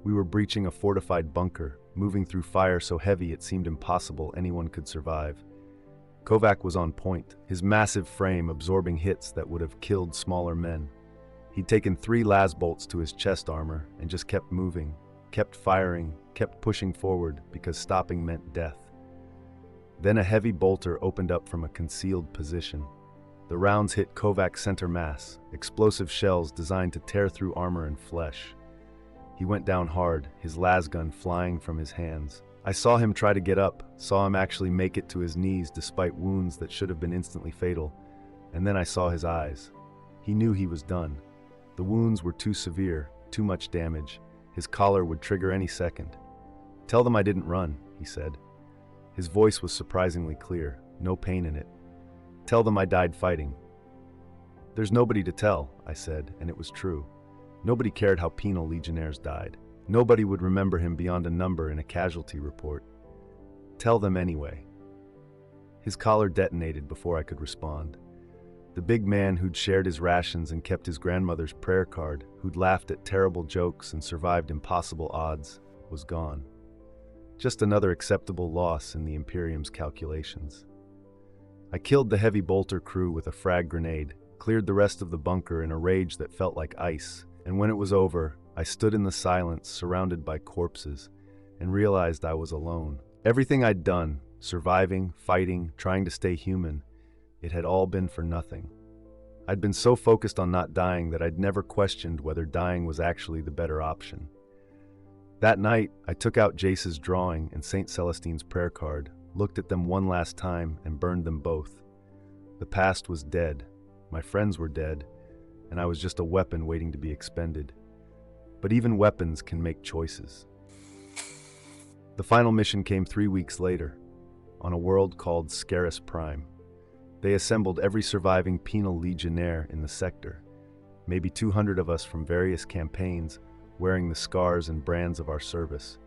We were breaching a fortified bunker, moving through fire so heavy it seemed impossible anyone could survive. Kovac was on point, his massive frame absorbing hits that would have killed smaller men. He'd taken 3 las bolts to his chest armor and just kept moving, kept firing, kept pushing forward because stopping meant death. Then a heavy bolter opened up from a concealed position. The rounds hit Kovac's center mass, explosive shells designed to tear through armor and flesh. He went down hard, his lasgun flying from his hands. I saw him try to get up, saw him actually make it to his knees despite wounds that should have been instantly fatal, and then I saw his eyes. He knew he was done. The wounds were too severe, too much damage. His collar would trigger any second. "Tell them I didn't run," he said. His voice was surprisingly clear, no pain in it. "Tell them I died fighting." "There's nobody to tell," I said, and it was true. Nobody cared how Penal Legionnaires died. Nobody would remember him beyond a number in a casualty report. "Tell them anyway." His collar detonated before I could respond. The big man who'd shared his rations and kept his grandmother's prayer card, who'd laughed at terrible jokes and survived impossible odds, was gone. Just another acceptable loss in the Imperium's calculations. I killed the heavy bolter crew with a frag grenade, cleared the rest of the bunker in a rage that felt like ice, and when it was over, I stood in the silence surrounded by corpses and realized I was alone. Everything I'd done, surviving, fighting, trying to stay human, it had all been for nothing. I'd been so focused on not dying that I'd never questioned whether dying was actually the better option. That night, I took out Jace's drawing and St. Celestine's prayer card, looked at them one last time, and burned them both. The past was dead, my friends were dead, and I was just a weapon waiting to be expended. But even weapons can make choices. The final mission came 3 weeks later, on a world called Scarus Prime. They assembled every surviving Penal Legionnaire in the sector, maybe 200 of us from various campaigns, wearing the scars and brands of our service.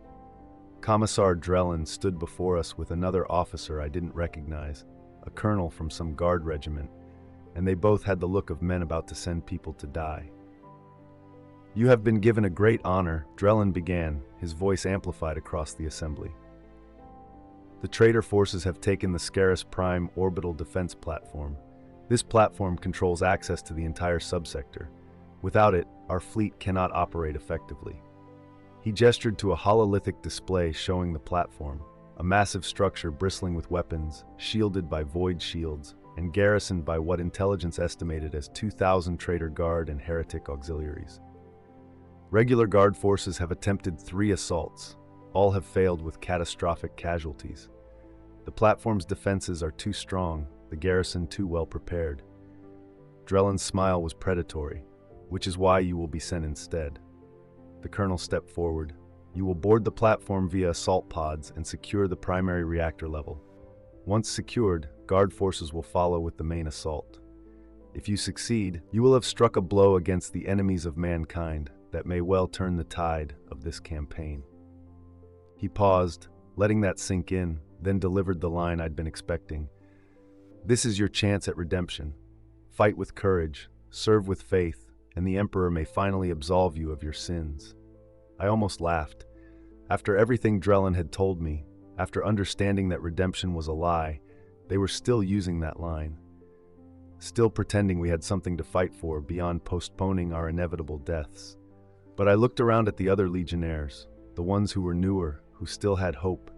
Commissar Drellin stood before us with another officer I didn't recognize, a colonel from some guard regiment, and they both had the look of men about to send people to die. "You have been given a great honor," Drellin began, his voice amplified across the assembly. "The traitor forces have taken the Scarus Prime orbital defense platform. This platform controls access to the entire subsector. Without it, our fleet cannot operate effectively." He gestured to a hololithic display showing the platform, a massive structure bristling with weapons, shielded by void shields, and garrisoned by what intelligence estimated as 2,000 traitor guard and heretic auxiliaries. Regular guard forces have attempted 3 assaults. All have failed with catastrophic casualties. The platform's defenses are too strong, the garrison too well prepared. Drellin's smile was predatory, which is why you will be sent instead. The colonel stepped forward. "You will board the platform via assault pods and secure the primary reactor level. Once secured, guard forces will follow with the main assault. If you succeed, you will have struck a blow against the enemies of mankind that may well turn the tide of this campaign." He paused, letting that sink in, then delivered the line I'd been expecting. "This is your chance at redemption. Fight with courage, serve with faith, and the Emperor may finally absolve you of your sins." I almost laughed. After everything Drellin had told me, after understanding that redemption was a lie, they were still using that line. Still pretending we had something to fight for beyond postponing our inevitable deaths. But I looked around at the other legionnaires, the ones who were newer, who still had hope,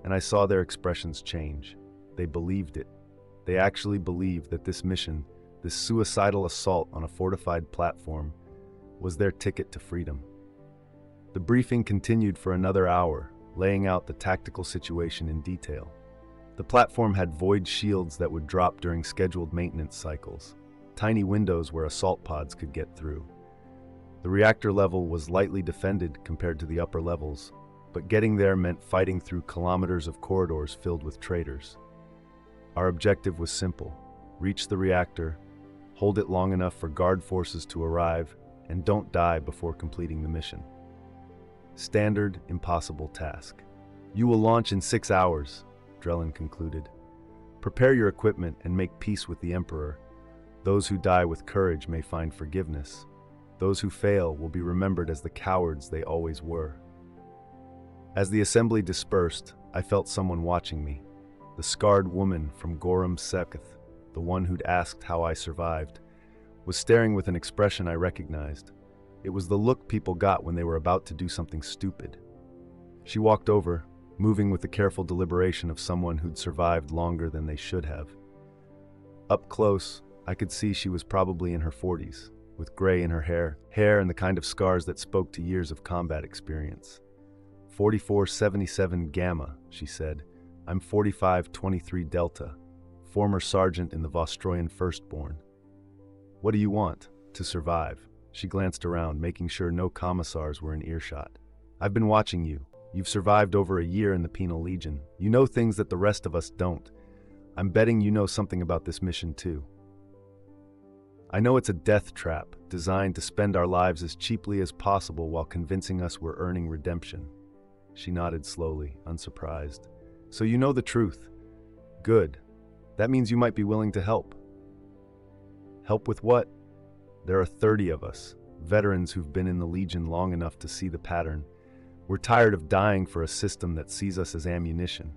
and I saw their expressions change. They believed it. They actually believed that this mission, this suicidal assault on a fortified platform, was their ticket to freedom. The briefing continued for another hour, laying out the tactical situation in detail. The platform had void shields that would drop during scheduled maintenance cycles, tiny windows where assault pods could get through. The reactor level was lightly defended compared to the upper levels, but getting there meant fighting through kilometers of corridors filled with traitors. Our objective was simple: reach the reactor, hold it long enough for guard forces to arrive, and don't die before completing the mission. Standard, impossible task. You will launch in 6 hours, Drellin concluded. Prepare your equipment and make peace with the Emperor. Those who die with courage may find forgiveness. Those who fail will be remembered as the cowards they always were. As the assembly dispersed, I felt someone watching me. The scarred woman from Gorum Seketh, the one who'd asked how I survived, was staring with an expression I recognized. It was the look people got when they were about to do something stupid. She walked over, moving with the careful deliberation of someone who'd survived longer than they should have. Up close, I could see she was probably in her 40s, with gray in her hair and the kind of scars that spoke to years of combat experience. 4477 Gamma, she said. I'm 4523 Delta, former sergeant in the Vostroyan Firstborn. What do you want? To survive. She glanced around, making sure no commissars were in earshot. I've been watching you. You've survived over a year in the Penal Legion. You know things that the rest of us don't. I'm betting you know something about this mission too. I know it's a death trap, designed to spend our lives as cheaply as possible while convincing us we're earning redemption. She nodded slowly, unsurprised. So you know the truth. Good. That means you might be willing to help. Help with what? There are 30 of us, veterans who've been in the Legion long enough to see the pattern. We're tired of dying for a system that sees us as ammunition.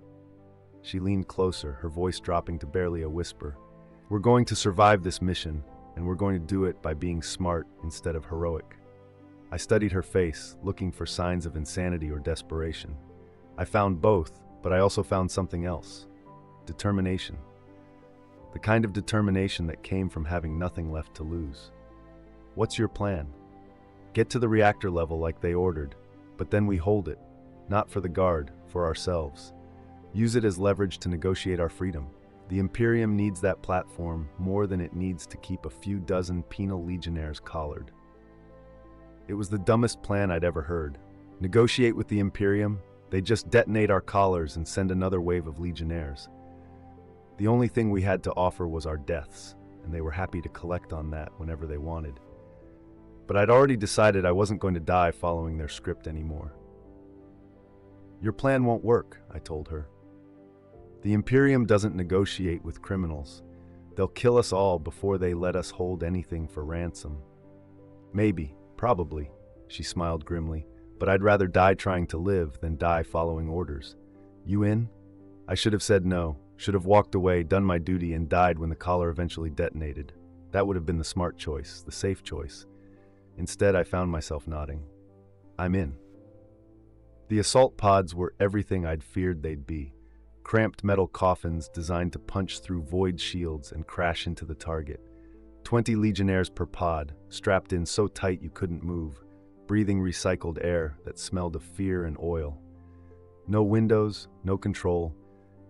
She leaned closer, her voice dropping to barely a whisper. We're going to survive this mission, and we're going to do it by being smart instead of heroic. I studied her face, looking for signs of insanity or desperation. I found both, but I also found something else. Determination. The kind of determination that came from having nothing left to lose. What's your plan? Get to the reactor level like they ordered, but then we hold it, not for the Guard, for ourselves. Use it as leverage to negotiate our freedom. The Imperium needs that platform more than it needs to keep a few dozen penal legionnaires collared. It was the dumbest plan I'd ever heard. Negotiate with the Imperium? They'd just detonate our collars and send another wave of legionnaires. The only thing we had to offer was our deaths, and they were happy to collect on that whenever they wanted. But I'd already decided I wasn't going to die following their script anymore. Your plan won't work, I told her. The Imperium doesn't negotiate with criminals. They'll kill us all before they let us hold anything for ransom. Maybe, probably, she smiled grimly, but I'd rather die trying to live than die following orders. You in? I should have said no, should have walked away, done my duty, and died when the collar eventually detonated. That would have been the smart choice, the safe choice. Instead, I found myself nodding. I'm in. The assault pods were everything I'd feared they'd be. Cramped metal coffins designed to punch through void shields and crash into the target. 20 legionnaires per pod, strapped in so tight you couldn't move, breathing recycled air that smelled of fear and oil. No windows, no control,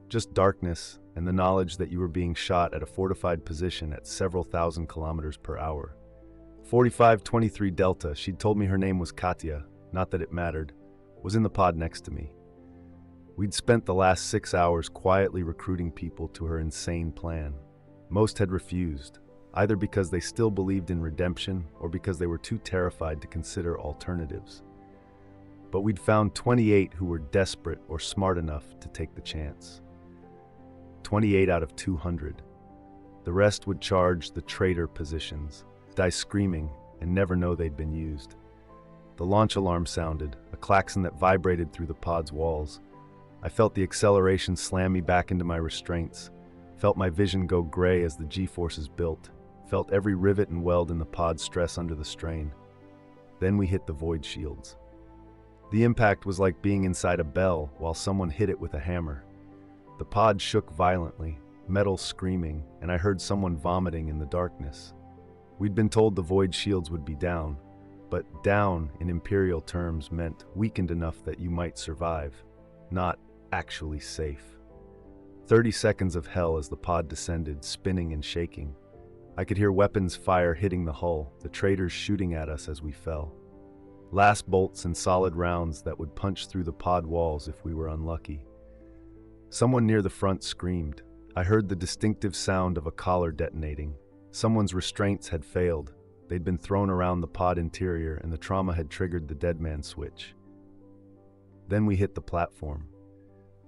just darkness and the knowledge that you were being shot at a fortified position at several thousand kilometers per hour. 4523 Delta, she'd told me her name was Katya, not that it mattered, was in the pod next to me. We'd spent the last 6 hours quietly recruiting people to her insane plan. Most had refused, either because they still believed in redemption or because they were too terrified to consider alternatives. But we'd found 28 who were desperate or smart enough to take the chance. 28 out of 200. The rest would charge the traitor positions, die screaming, and never know they'd been used. The launch alarm sounded, a klaxon that vibrated through the pod's walls. I felt the acceleration slam me back into my restraints, felt my vision go gray as the G-forces built, felt every rivet and weld in the pod stress under the strain. Then we hit the void shields. The impact was like being inside a bell while someone hit it with a hammer. The pod shook violently, metal screaming, and I heard someone vomiting in the darkness. We'd been told the void shields would be down, but down in Imperial terms meant weakened enough that you might survive, not actually safe. 30 seconds of hell as the pod descended, spinning and shaking. I could hear weapons fire hitting the hull, the traitors shooting at us as we fell. Last bolts and solid rounds that would punch through the pod walls if we were unlucky. Someone near the front screamed. I heard the distinctive sound of a collar detonating. Someone's restraints had failed. They'd been thrown around the pod interior, and the trauma had triggered the dead man switch. Then we hit the platform.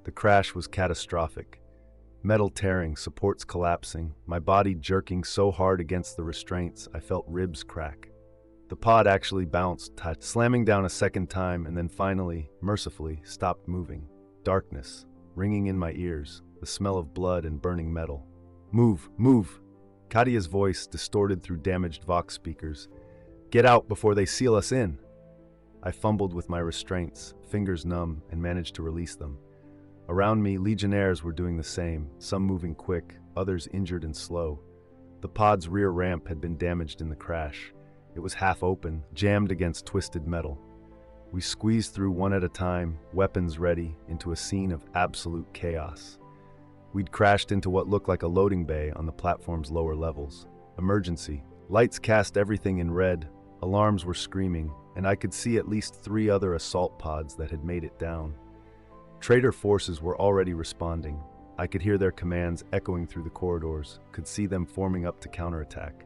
The crash was catastrophic. Metal tearing, supports collapsing, my body jerking so hard against the restraints I felt ribs crack. The pod actually bounced, slamming down a second time, and then finally, mercifully, stopped moving. Darkness, ringing in my ears, the smell of blood and burning metal. Move, move! Katia's voice distorted through damaged Vox speakers. Get out before they seal us in! I fumbled with my restraints, fingers numb, and managed to release them. Around me, legionnaires were doing the same, some moving quick, others injured and slow. The pod's rear ramp had been damaged in the crash. It was half open, jammed against twisted metal. We squeezed through one at a time, weapons ready, into a scene of absolute chaos. We'd crashed into what looked like a loading bay on the platform's lower levels. Emergency. Lights cast everything in red, alarms were screaming, and I could see at least 3 other assault pods that had made it down. Traitor forces were already responding. I could hear their commands echoing through the corridors, could see them forming up to counterattack.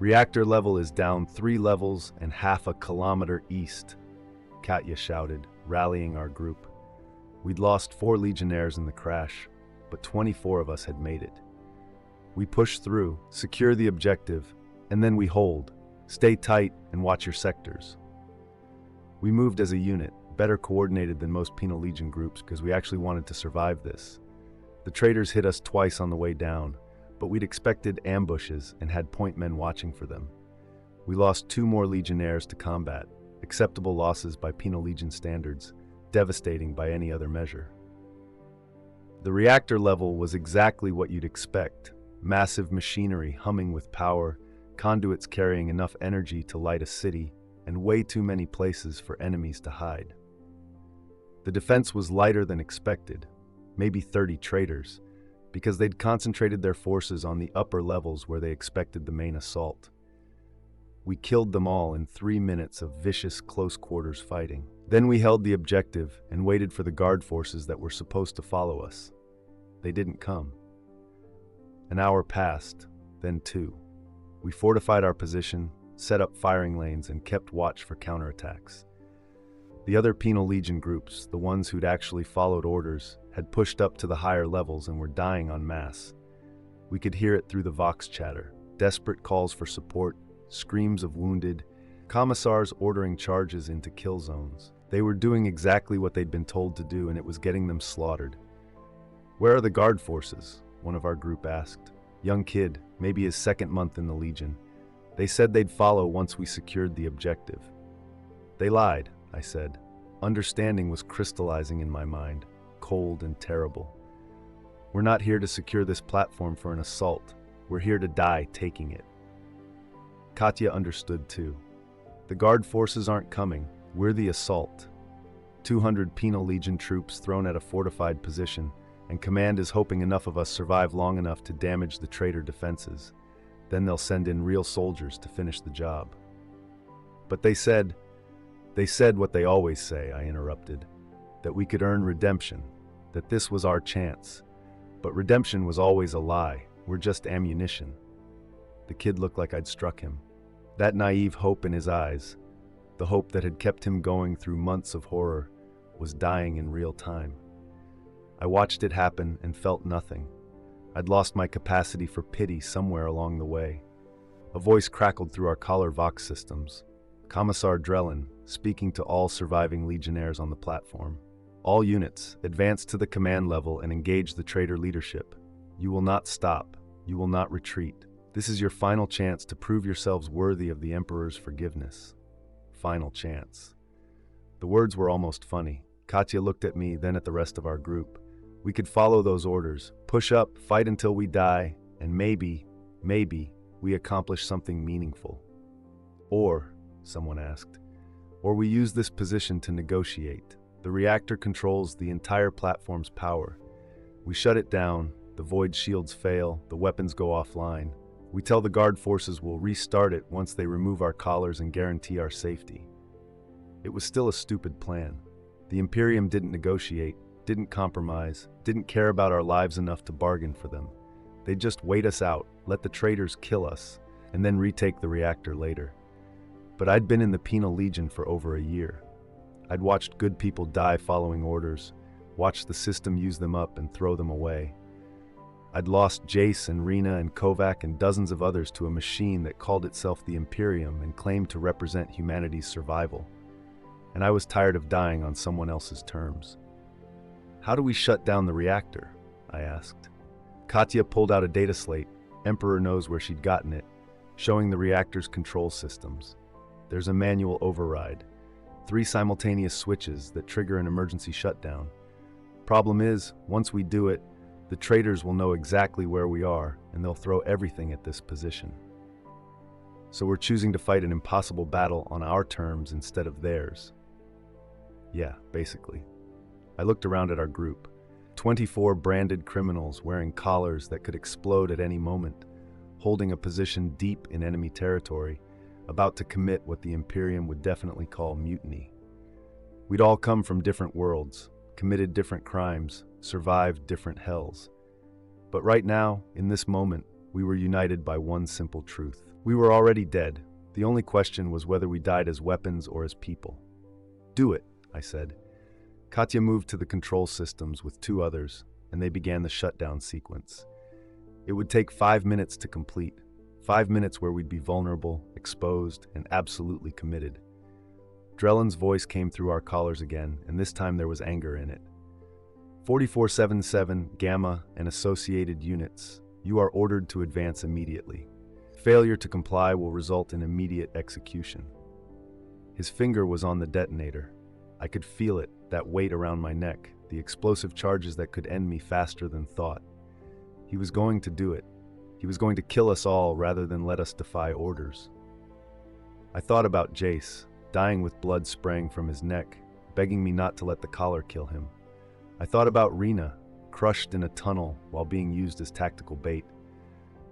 Reactor level is down 3 levels and half a kilometer east, Katya shouted, rallying our group. We'd lost 4 legionnaires in the crash, but 24 of us had made it. We push through, secure the objective, and then we hold. Stay tight and watch your sectors. We moved as a unit, better coordinated than most Penal Legion groups because we actually wanted to survive this. The traitors hit us twice on the way down, but we'd expected ambushes and had point men watching for them. We lost 2 more legionnaires to combat, acceptable losses by Penal Legion standards, devastating by any other measure. The reactor level was exactly what you'd expect, massive machinery humming with power, conduits carrying enough energy to light a city, and way too many places for enemies to hide. The defense was lighter than expected, maybe 30 traitors, because they'd concentrated their forces on the upper levels where they expected the main assault. We killed them all in 3 minutes of vicious close-quarters fighting. Then we held the objective and waited for the guard forces that were supposed to follow us. They didn't come. An hour passed, then 2. We fortified our position, set up firing lanes, and kept watch for counterattacks. The other Penal Legion groups, the ones who'd actually followed orders, had pushed up to the higher levels and were dying en masse. We could hear it through the Vox chatter, desperate calls for support, screams of wounded, commissars ordering charges into kill zones. They were doing exactly what they'd been told to do, and it was getting them slaughtered. "Where are the guard forces?" one of our group asked. Young kid, maybe his 2nd month in the Legion. They said they'd follow once we secured the objective. They lied, I said. Understanding was crystallizing in my mind, cold and terrible. We're not here to secure this platform for an assault. We're here to die taking it. Katya understood too. The guard forces aren't coming. We're the assault. 200 Penal Legion troops thrown at a fortified position, and command is hoping enough of us survive long enough to damage the traitor defenses. Then they'll send in real soldiers to finish the job. But they said what they always say, I interrupted, that we could earn redemption, that this was our chance. But redemption was always a lie. We're just ammunition. The kid looked like I'd struck him. That naive hope in his eyes, the hope that had kept him going through months of horror, was dying in real time. I watched it happen and felt nothing. I'd lost my capacity for pity somewhere along the way. A voice crackled through our collar Vox systems. Commissar Drellin, speaking to all surviving legionnaires on the platform. All units, advance to the command level and engage the traitor leadership. You will not stop. You will not retreat. This is your final chance to prove yourselves worthy of the Emperor's forgiveness. Final chance. The words were almost funny. Katya looked at me, then at the rest of our group. We could follow those orders, push up, fight until we die, and maybe, we accomplish something meaningful. Or, someone asked, or we use this position to negotiate. The reactor controls the entire platform's power. We shut it down, the void shields fail, the weapons go offline. We tell the guard forces we'll restart it once they remove our collars and guarantee our safety. It was still a stupid plan. The Imperium didn't negotiate, didn't compromise, didn't care about our lives enough to bargain for them. They'd just wait us out, let the traitors kill us, and then retake the reactor later. But I'd been in the Penal Legion for over a year. I'd watched good people die following orders, watched the system use them up and throw them away. I'd lost Jace and Rena and Kovac and dozens of others to a machine that called itself the Imperium and claimed to represent humanity's survival. And I was tired of dying on someone else's terms. How do we shut down the reactor? I asked. Katya pulled out a data slate, Emperor knows where she'd gotten it, showing the reactor's control systems. There's a manual override, 3 simultaneous switches that trigger an emergency shutdown. Problem is, once we do it, the traitors will know exactly where we are, and they'll throw everything at this position. So we're choosing to fight an impossible battle on our terms instead of theirs. Yeah, basically. I looked around at our group. 24 branded criminals wearing collars that could explode at any moment, holding a position deep in enemy territory, about to commit what the Imperium would definitely call mutiny. We'd all come from different worlds, committed different crimes, survived different hells. But right now, in this moment, we were united by one simple truth. We were already dead. The only question was whether we died as weapons or as people. Do it, I said. Katya moved to the control systems with 2 others, and they began the shutdown sequence. It would take 5 minutes to complete, 5 minutes where we'd be vulnerable, exposed, and absolutely committed. Drellin's voice came through our collars again, and this time there was anger in it. 4477, Gamma, and associated units, you are ordered to advance immediately. Failure to comply will result in immediate execution. His finger was on the detonator. I could feel it, that weight around my neck, the explosive charges that could end me faster than thought. He was going to do it. He was going to kill us all rather than let us defy orders. I thought about Jace, dying with blood spraying from his neck, begging me not to let the collar kill him. I thought about Rena, crushed in a tunnel while being used as tactical bait.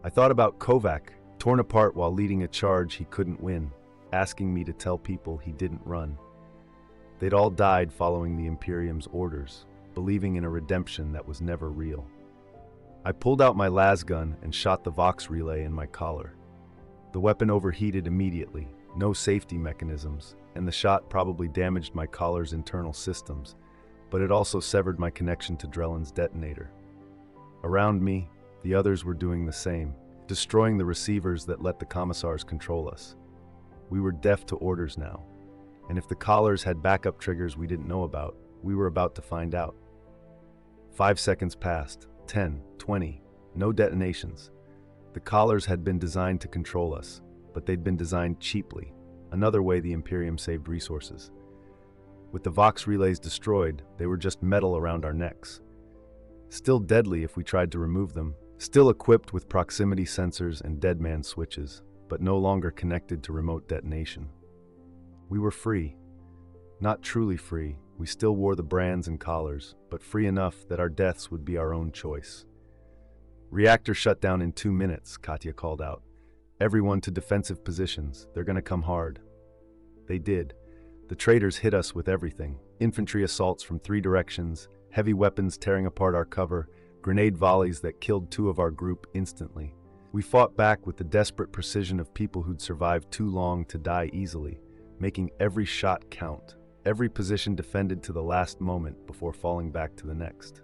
I thought about Kovac, torn apart while leading a charge he couldn't win, asking me to tell people he didn't run. They'd all died following the Imperium's orders, believing in a redemption that was never real. I pulled out my lasgun and shot the Vox relay in my collar. The weapon overheated immediately, no safety mechanisms, and the shot probably damaged my collar's internal systems, but it also severed my connection to Drellin's detonator. Around me, the others were doing the same, destroying the receivers that let the commissars control us. We were deaf to orders now, and if the collars had backup triggers we didn't know about, we were about to find out. 5 seconds passed, 10, 20, no detonations. The collars had been designed to control us, but they'd been designed cheaply, another way the Imperium saved resources. With the Vox relays destroyed, they were just metal around our necks. Still deadly if we tried to remove them, still equipped with proximity sensors and deadman switches, but no longer connected to remote detonation. We were free. Not truly free, we still wore the brands and collars, but free enough that our deaths would be our own choice. Reactor shut down in 2 minutes, Katya called out. Everyone to defensive positions, they're gonna come hard. They did. The traitors hit us with everything. Infantry assaults from 3 directions, heavy weapons tearing apart our cover, grenade volleys that killed 2 of our group instantly. We fought back with the desperate precision of people who'd survived too long to die easily, making every shot count, every position defended to the last moment before falling back to the next.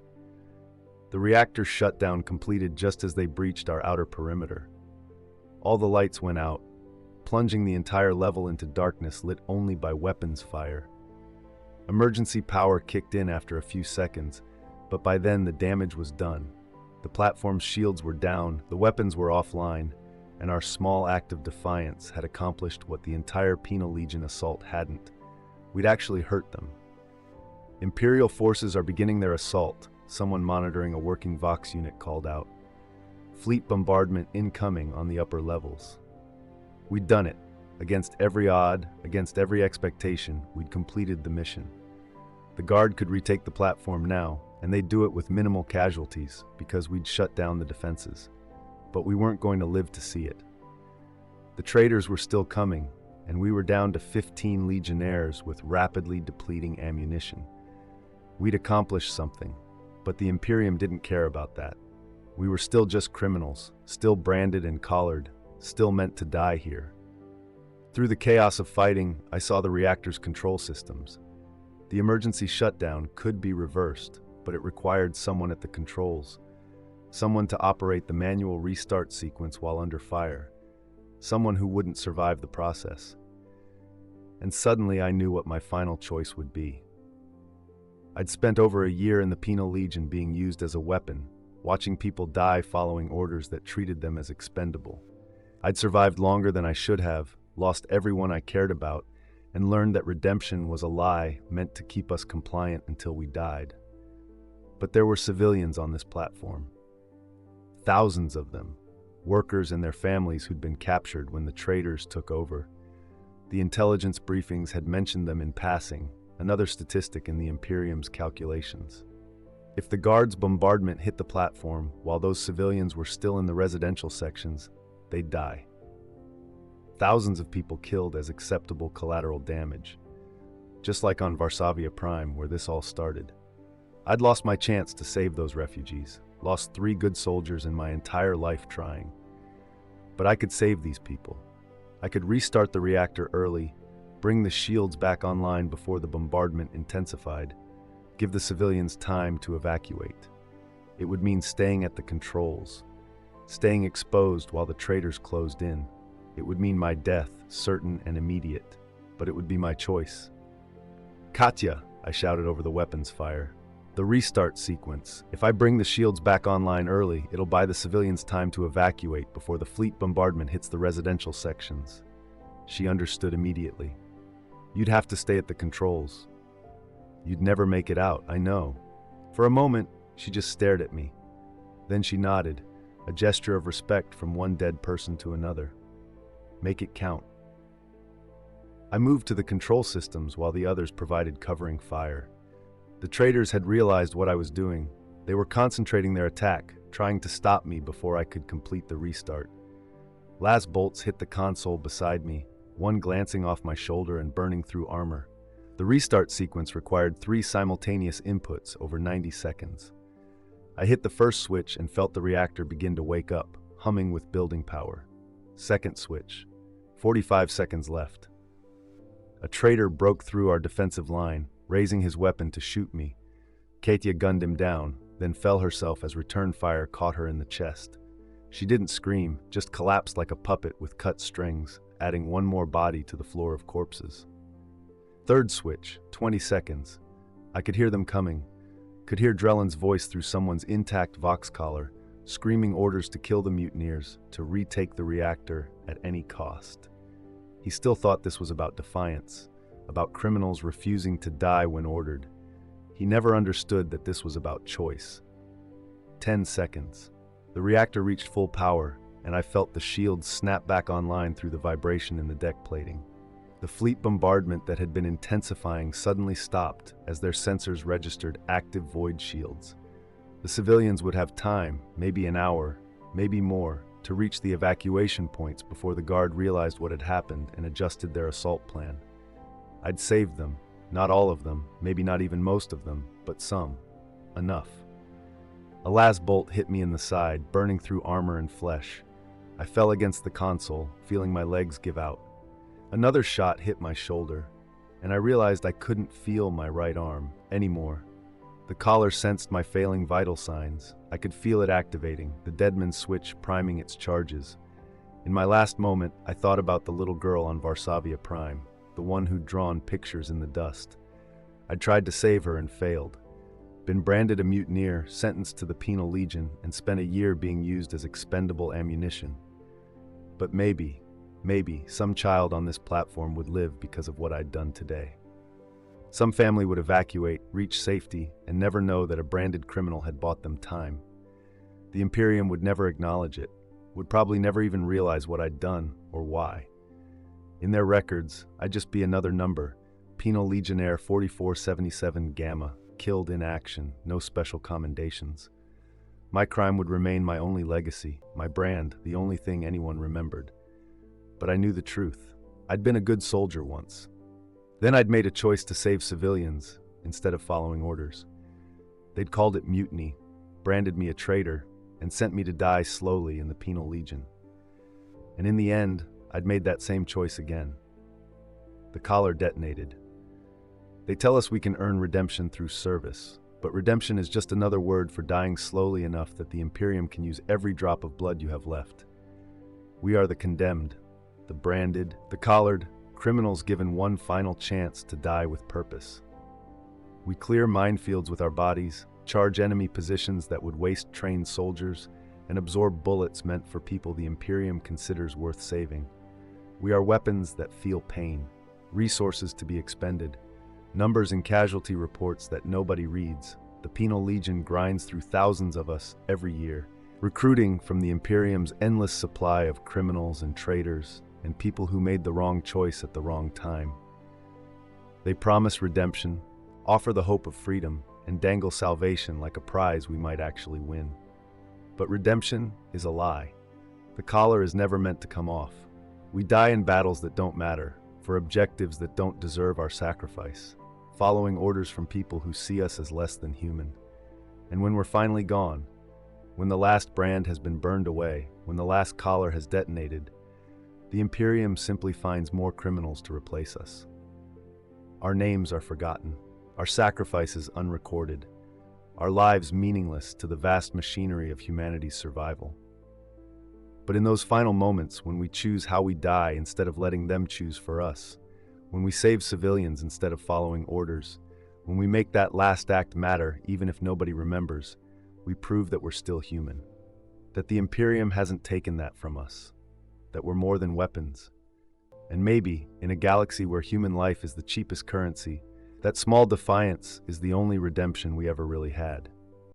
The reactor shutdown completed just as they breached our outer perimeter. All the lights went out, plunging the entire level into darkness lit only by weapons fire. Emergency power kicked in after a few seconds, but by then the damage was done. The platform's shields were down, the weapons were offline, and our small act of defiance had accomplished what the entire Penal Legion assault hadn't. We'd actually hurt them. Imperial forces are beginning their assault, someone monitoring a working Vox unit called out. Fleet bombardment incoming on the upper levels. We'd done it. Against every odd, against every expectation, we'd completed the mission. The Guard could retake the platform now, and they'd do it with minimal casualties because we'd shut down the defenses. But we weren't going to live to see it. The traitors were still coming, and we were down to 15 legionnaires with rapidly depleting ammunition. We'd accomplished something, but the Imperium didn't care about that. We were still just criminals, still branded and collared, still meant to die here. Through the chaos of fighting, I saw the reactor's control systems. The emergency shutdown could be reversed, but it required someone at the controls, someone to operate the manual restart sequence while under fire, someone who wouldn't survive the process. And suddenly I knew what my final choice would be. I'd spent over a year in the Penal Legion being used as a weapon, watching people die following orders that treated them as expendable. I'd survived longer than I should have, lost everyone I cared about, and learned that redemption was a lie meant to keep us compliant until we died. But there were civilians on this platform. Thousands of them, workers and their families who'd been captured when the traitors took over. The intelligence briefings had mentioned them in passing, another statistic in the Imperium's calculations. If the Guard's bombardment hit the platform while those civilians were still in the residential sections, they'd die. Thousands of people killed as acceptable collateral damage, just like on Varsavia Prime, where this all started. I'd lost my chance to save those refugees, lost 3 good soldiers in my entire life trying. But I could save these people. I could restart the reactor early, bring the shields back online before the bombardment intensified, give the civilians time to evacuate. It would mean staying at the controls, staying exposed while the traitors closed in. It would mean my death, certain and immediate, but it would be my choice. Katya, I shouted over the weapons fire. The restart sequence. If I bring the shields back online early, it'll buy the civilians time to evacuate before the fleet bombardment hits the residential sections. She understood immediately. You'd have to stay at the controls. You'd never make it out, I know. For a moment, she just stared at me. Then she nodded, a gesture of respect from one dead person to another. Make it count. I moved to the control systems while the others provided covering fire. The traitors had realized what I was doing. They were concentrating their attack, trying to stop me before I could complete the restart. Last bolts hit the console beside me, one glancing off my shoulder and burning through armor. The restart sequence required 3 simultaneous inputs over 90 seconds. I hit the first switch and felt the reactor begin to wake up, humming with building power. Second switch. 45 seconds left. A traitor broke through our defensive line, raising his weapon to shoot me. Katya gunned him down, then fell herself as return fire caught her in the chest. She didn't scream, just collapsed like a puppet with cut strings, adding one more body to the floor of corpses. Third switch, 20 seconds. I could hear them coming. Could hear Drellin's voice through someone's intact Vox collar, screaming orders to kill the mutineers, to retake the reactor at any cost. He still thought this was about defiance, about criminals refusing to die when ordered. He never understood that this was about choice. 10 seconds. The reactor reached full power, and I felt the shields snap back online through the vibration in the deck plating. The fleet bombardment that had been intensifying suddenly stopped as their sensors registered active void shields. The civilians would have time, maybe an hour, maybe more, to reach the evacuation points before the Guard realized what had happened and adjusted their assault plan. I'd saved them, not all of them, maybe not even most of them, but some. Enough. A last bolt hit me in the side, burning through armor and flesh. I fell against the console, feeling my legs give out. Another shot hit my shoulder, and I realized I couldn't feel my right arm anymore. The collar sensed my failing vital signs. I could feel it activating, the Deadman switch priming its charges. In my last moment, I thought about the little girl on Varsavia Prime, the one who'd drawn pictures in the dust. I'd tried to save her and failed. Been branded a mutineer, sentenced to the Penal Legion, and spent a year being used as expendable ammunition. But maybe, some child on this platform would live because of what I'd done today. Some family would evacuate, reach safety, and never know that a branded criminal had bought them time. The Imperium would never acknowledge it, would probably never even realize what I'd done or why. In their records, I'd just be another number, Penal Legionnaire 4477 Gamma, killed in action, no special commendations. My crime would remain my only legacy, my brand, the only thing anyone remembered. But I knew the truth. I'd been a good soldier once. Then I'd made a choice to save civilians instead of following orders. They'd called it mutiny, branded me a traitor, and sent me to die slowly in the Penal Legion. And in the end, I'd made that same choice again. The collar detonated. They tell us we can earn redemption through service, but redemption is just another word for dying slowly enough that the Imperium can use every drop of blood you have left. We are the condemned, the branded, the collared, criminals given one final chance to die with purpose. We clear minefields with our bodies, charge enemy positions that would waste trained soldiers, and absorb bullets meant for people the Imperium considers worth saving. We are weapons that feel pain, resources to be expended, numbers and casualty reports that nobody reads. The Penal Legion grinds through thousands of us every year, recruiting from the Imperium's endless supply of criminals and traitors and people who made the wrong choice at the wrong time. They promise redemption, offer the hope of freedom, and dangle salvation like a prize we might actually win. But redemption is a lie. The collar is never meant to come off. We die in battles that don't matter, for objectives that don't deserve our sacrifice, following orders from people who see us as less than human. And when we're finally gone, when the last brand has been burned away, when the last collar has detonated, the Imperium simply finds more criminals to replace us. Our names are forgotten, our sacrifices unrecorded, our lives meaningless to the vast machinery of humanity's survival. But in those final moments when we choose how we die instead of letting them choose for us, when we save civilians instead of following orders, when we make that last act matter even if nobody remembers, we prove that we're still human, that the Imperium hasn't taken that from us, that we're more than weapons. And maybe, in a galaxy where human life is the cheapest currency, that small defiance is the only redemption we ever really had.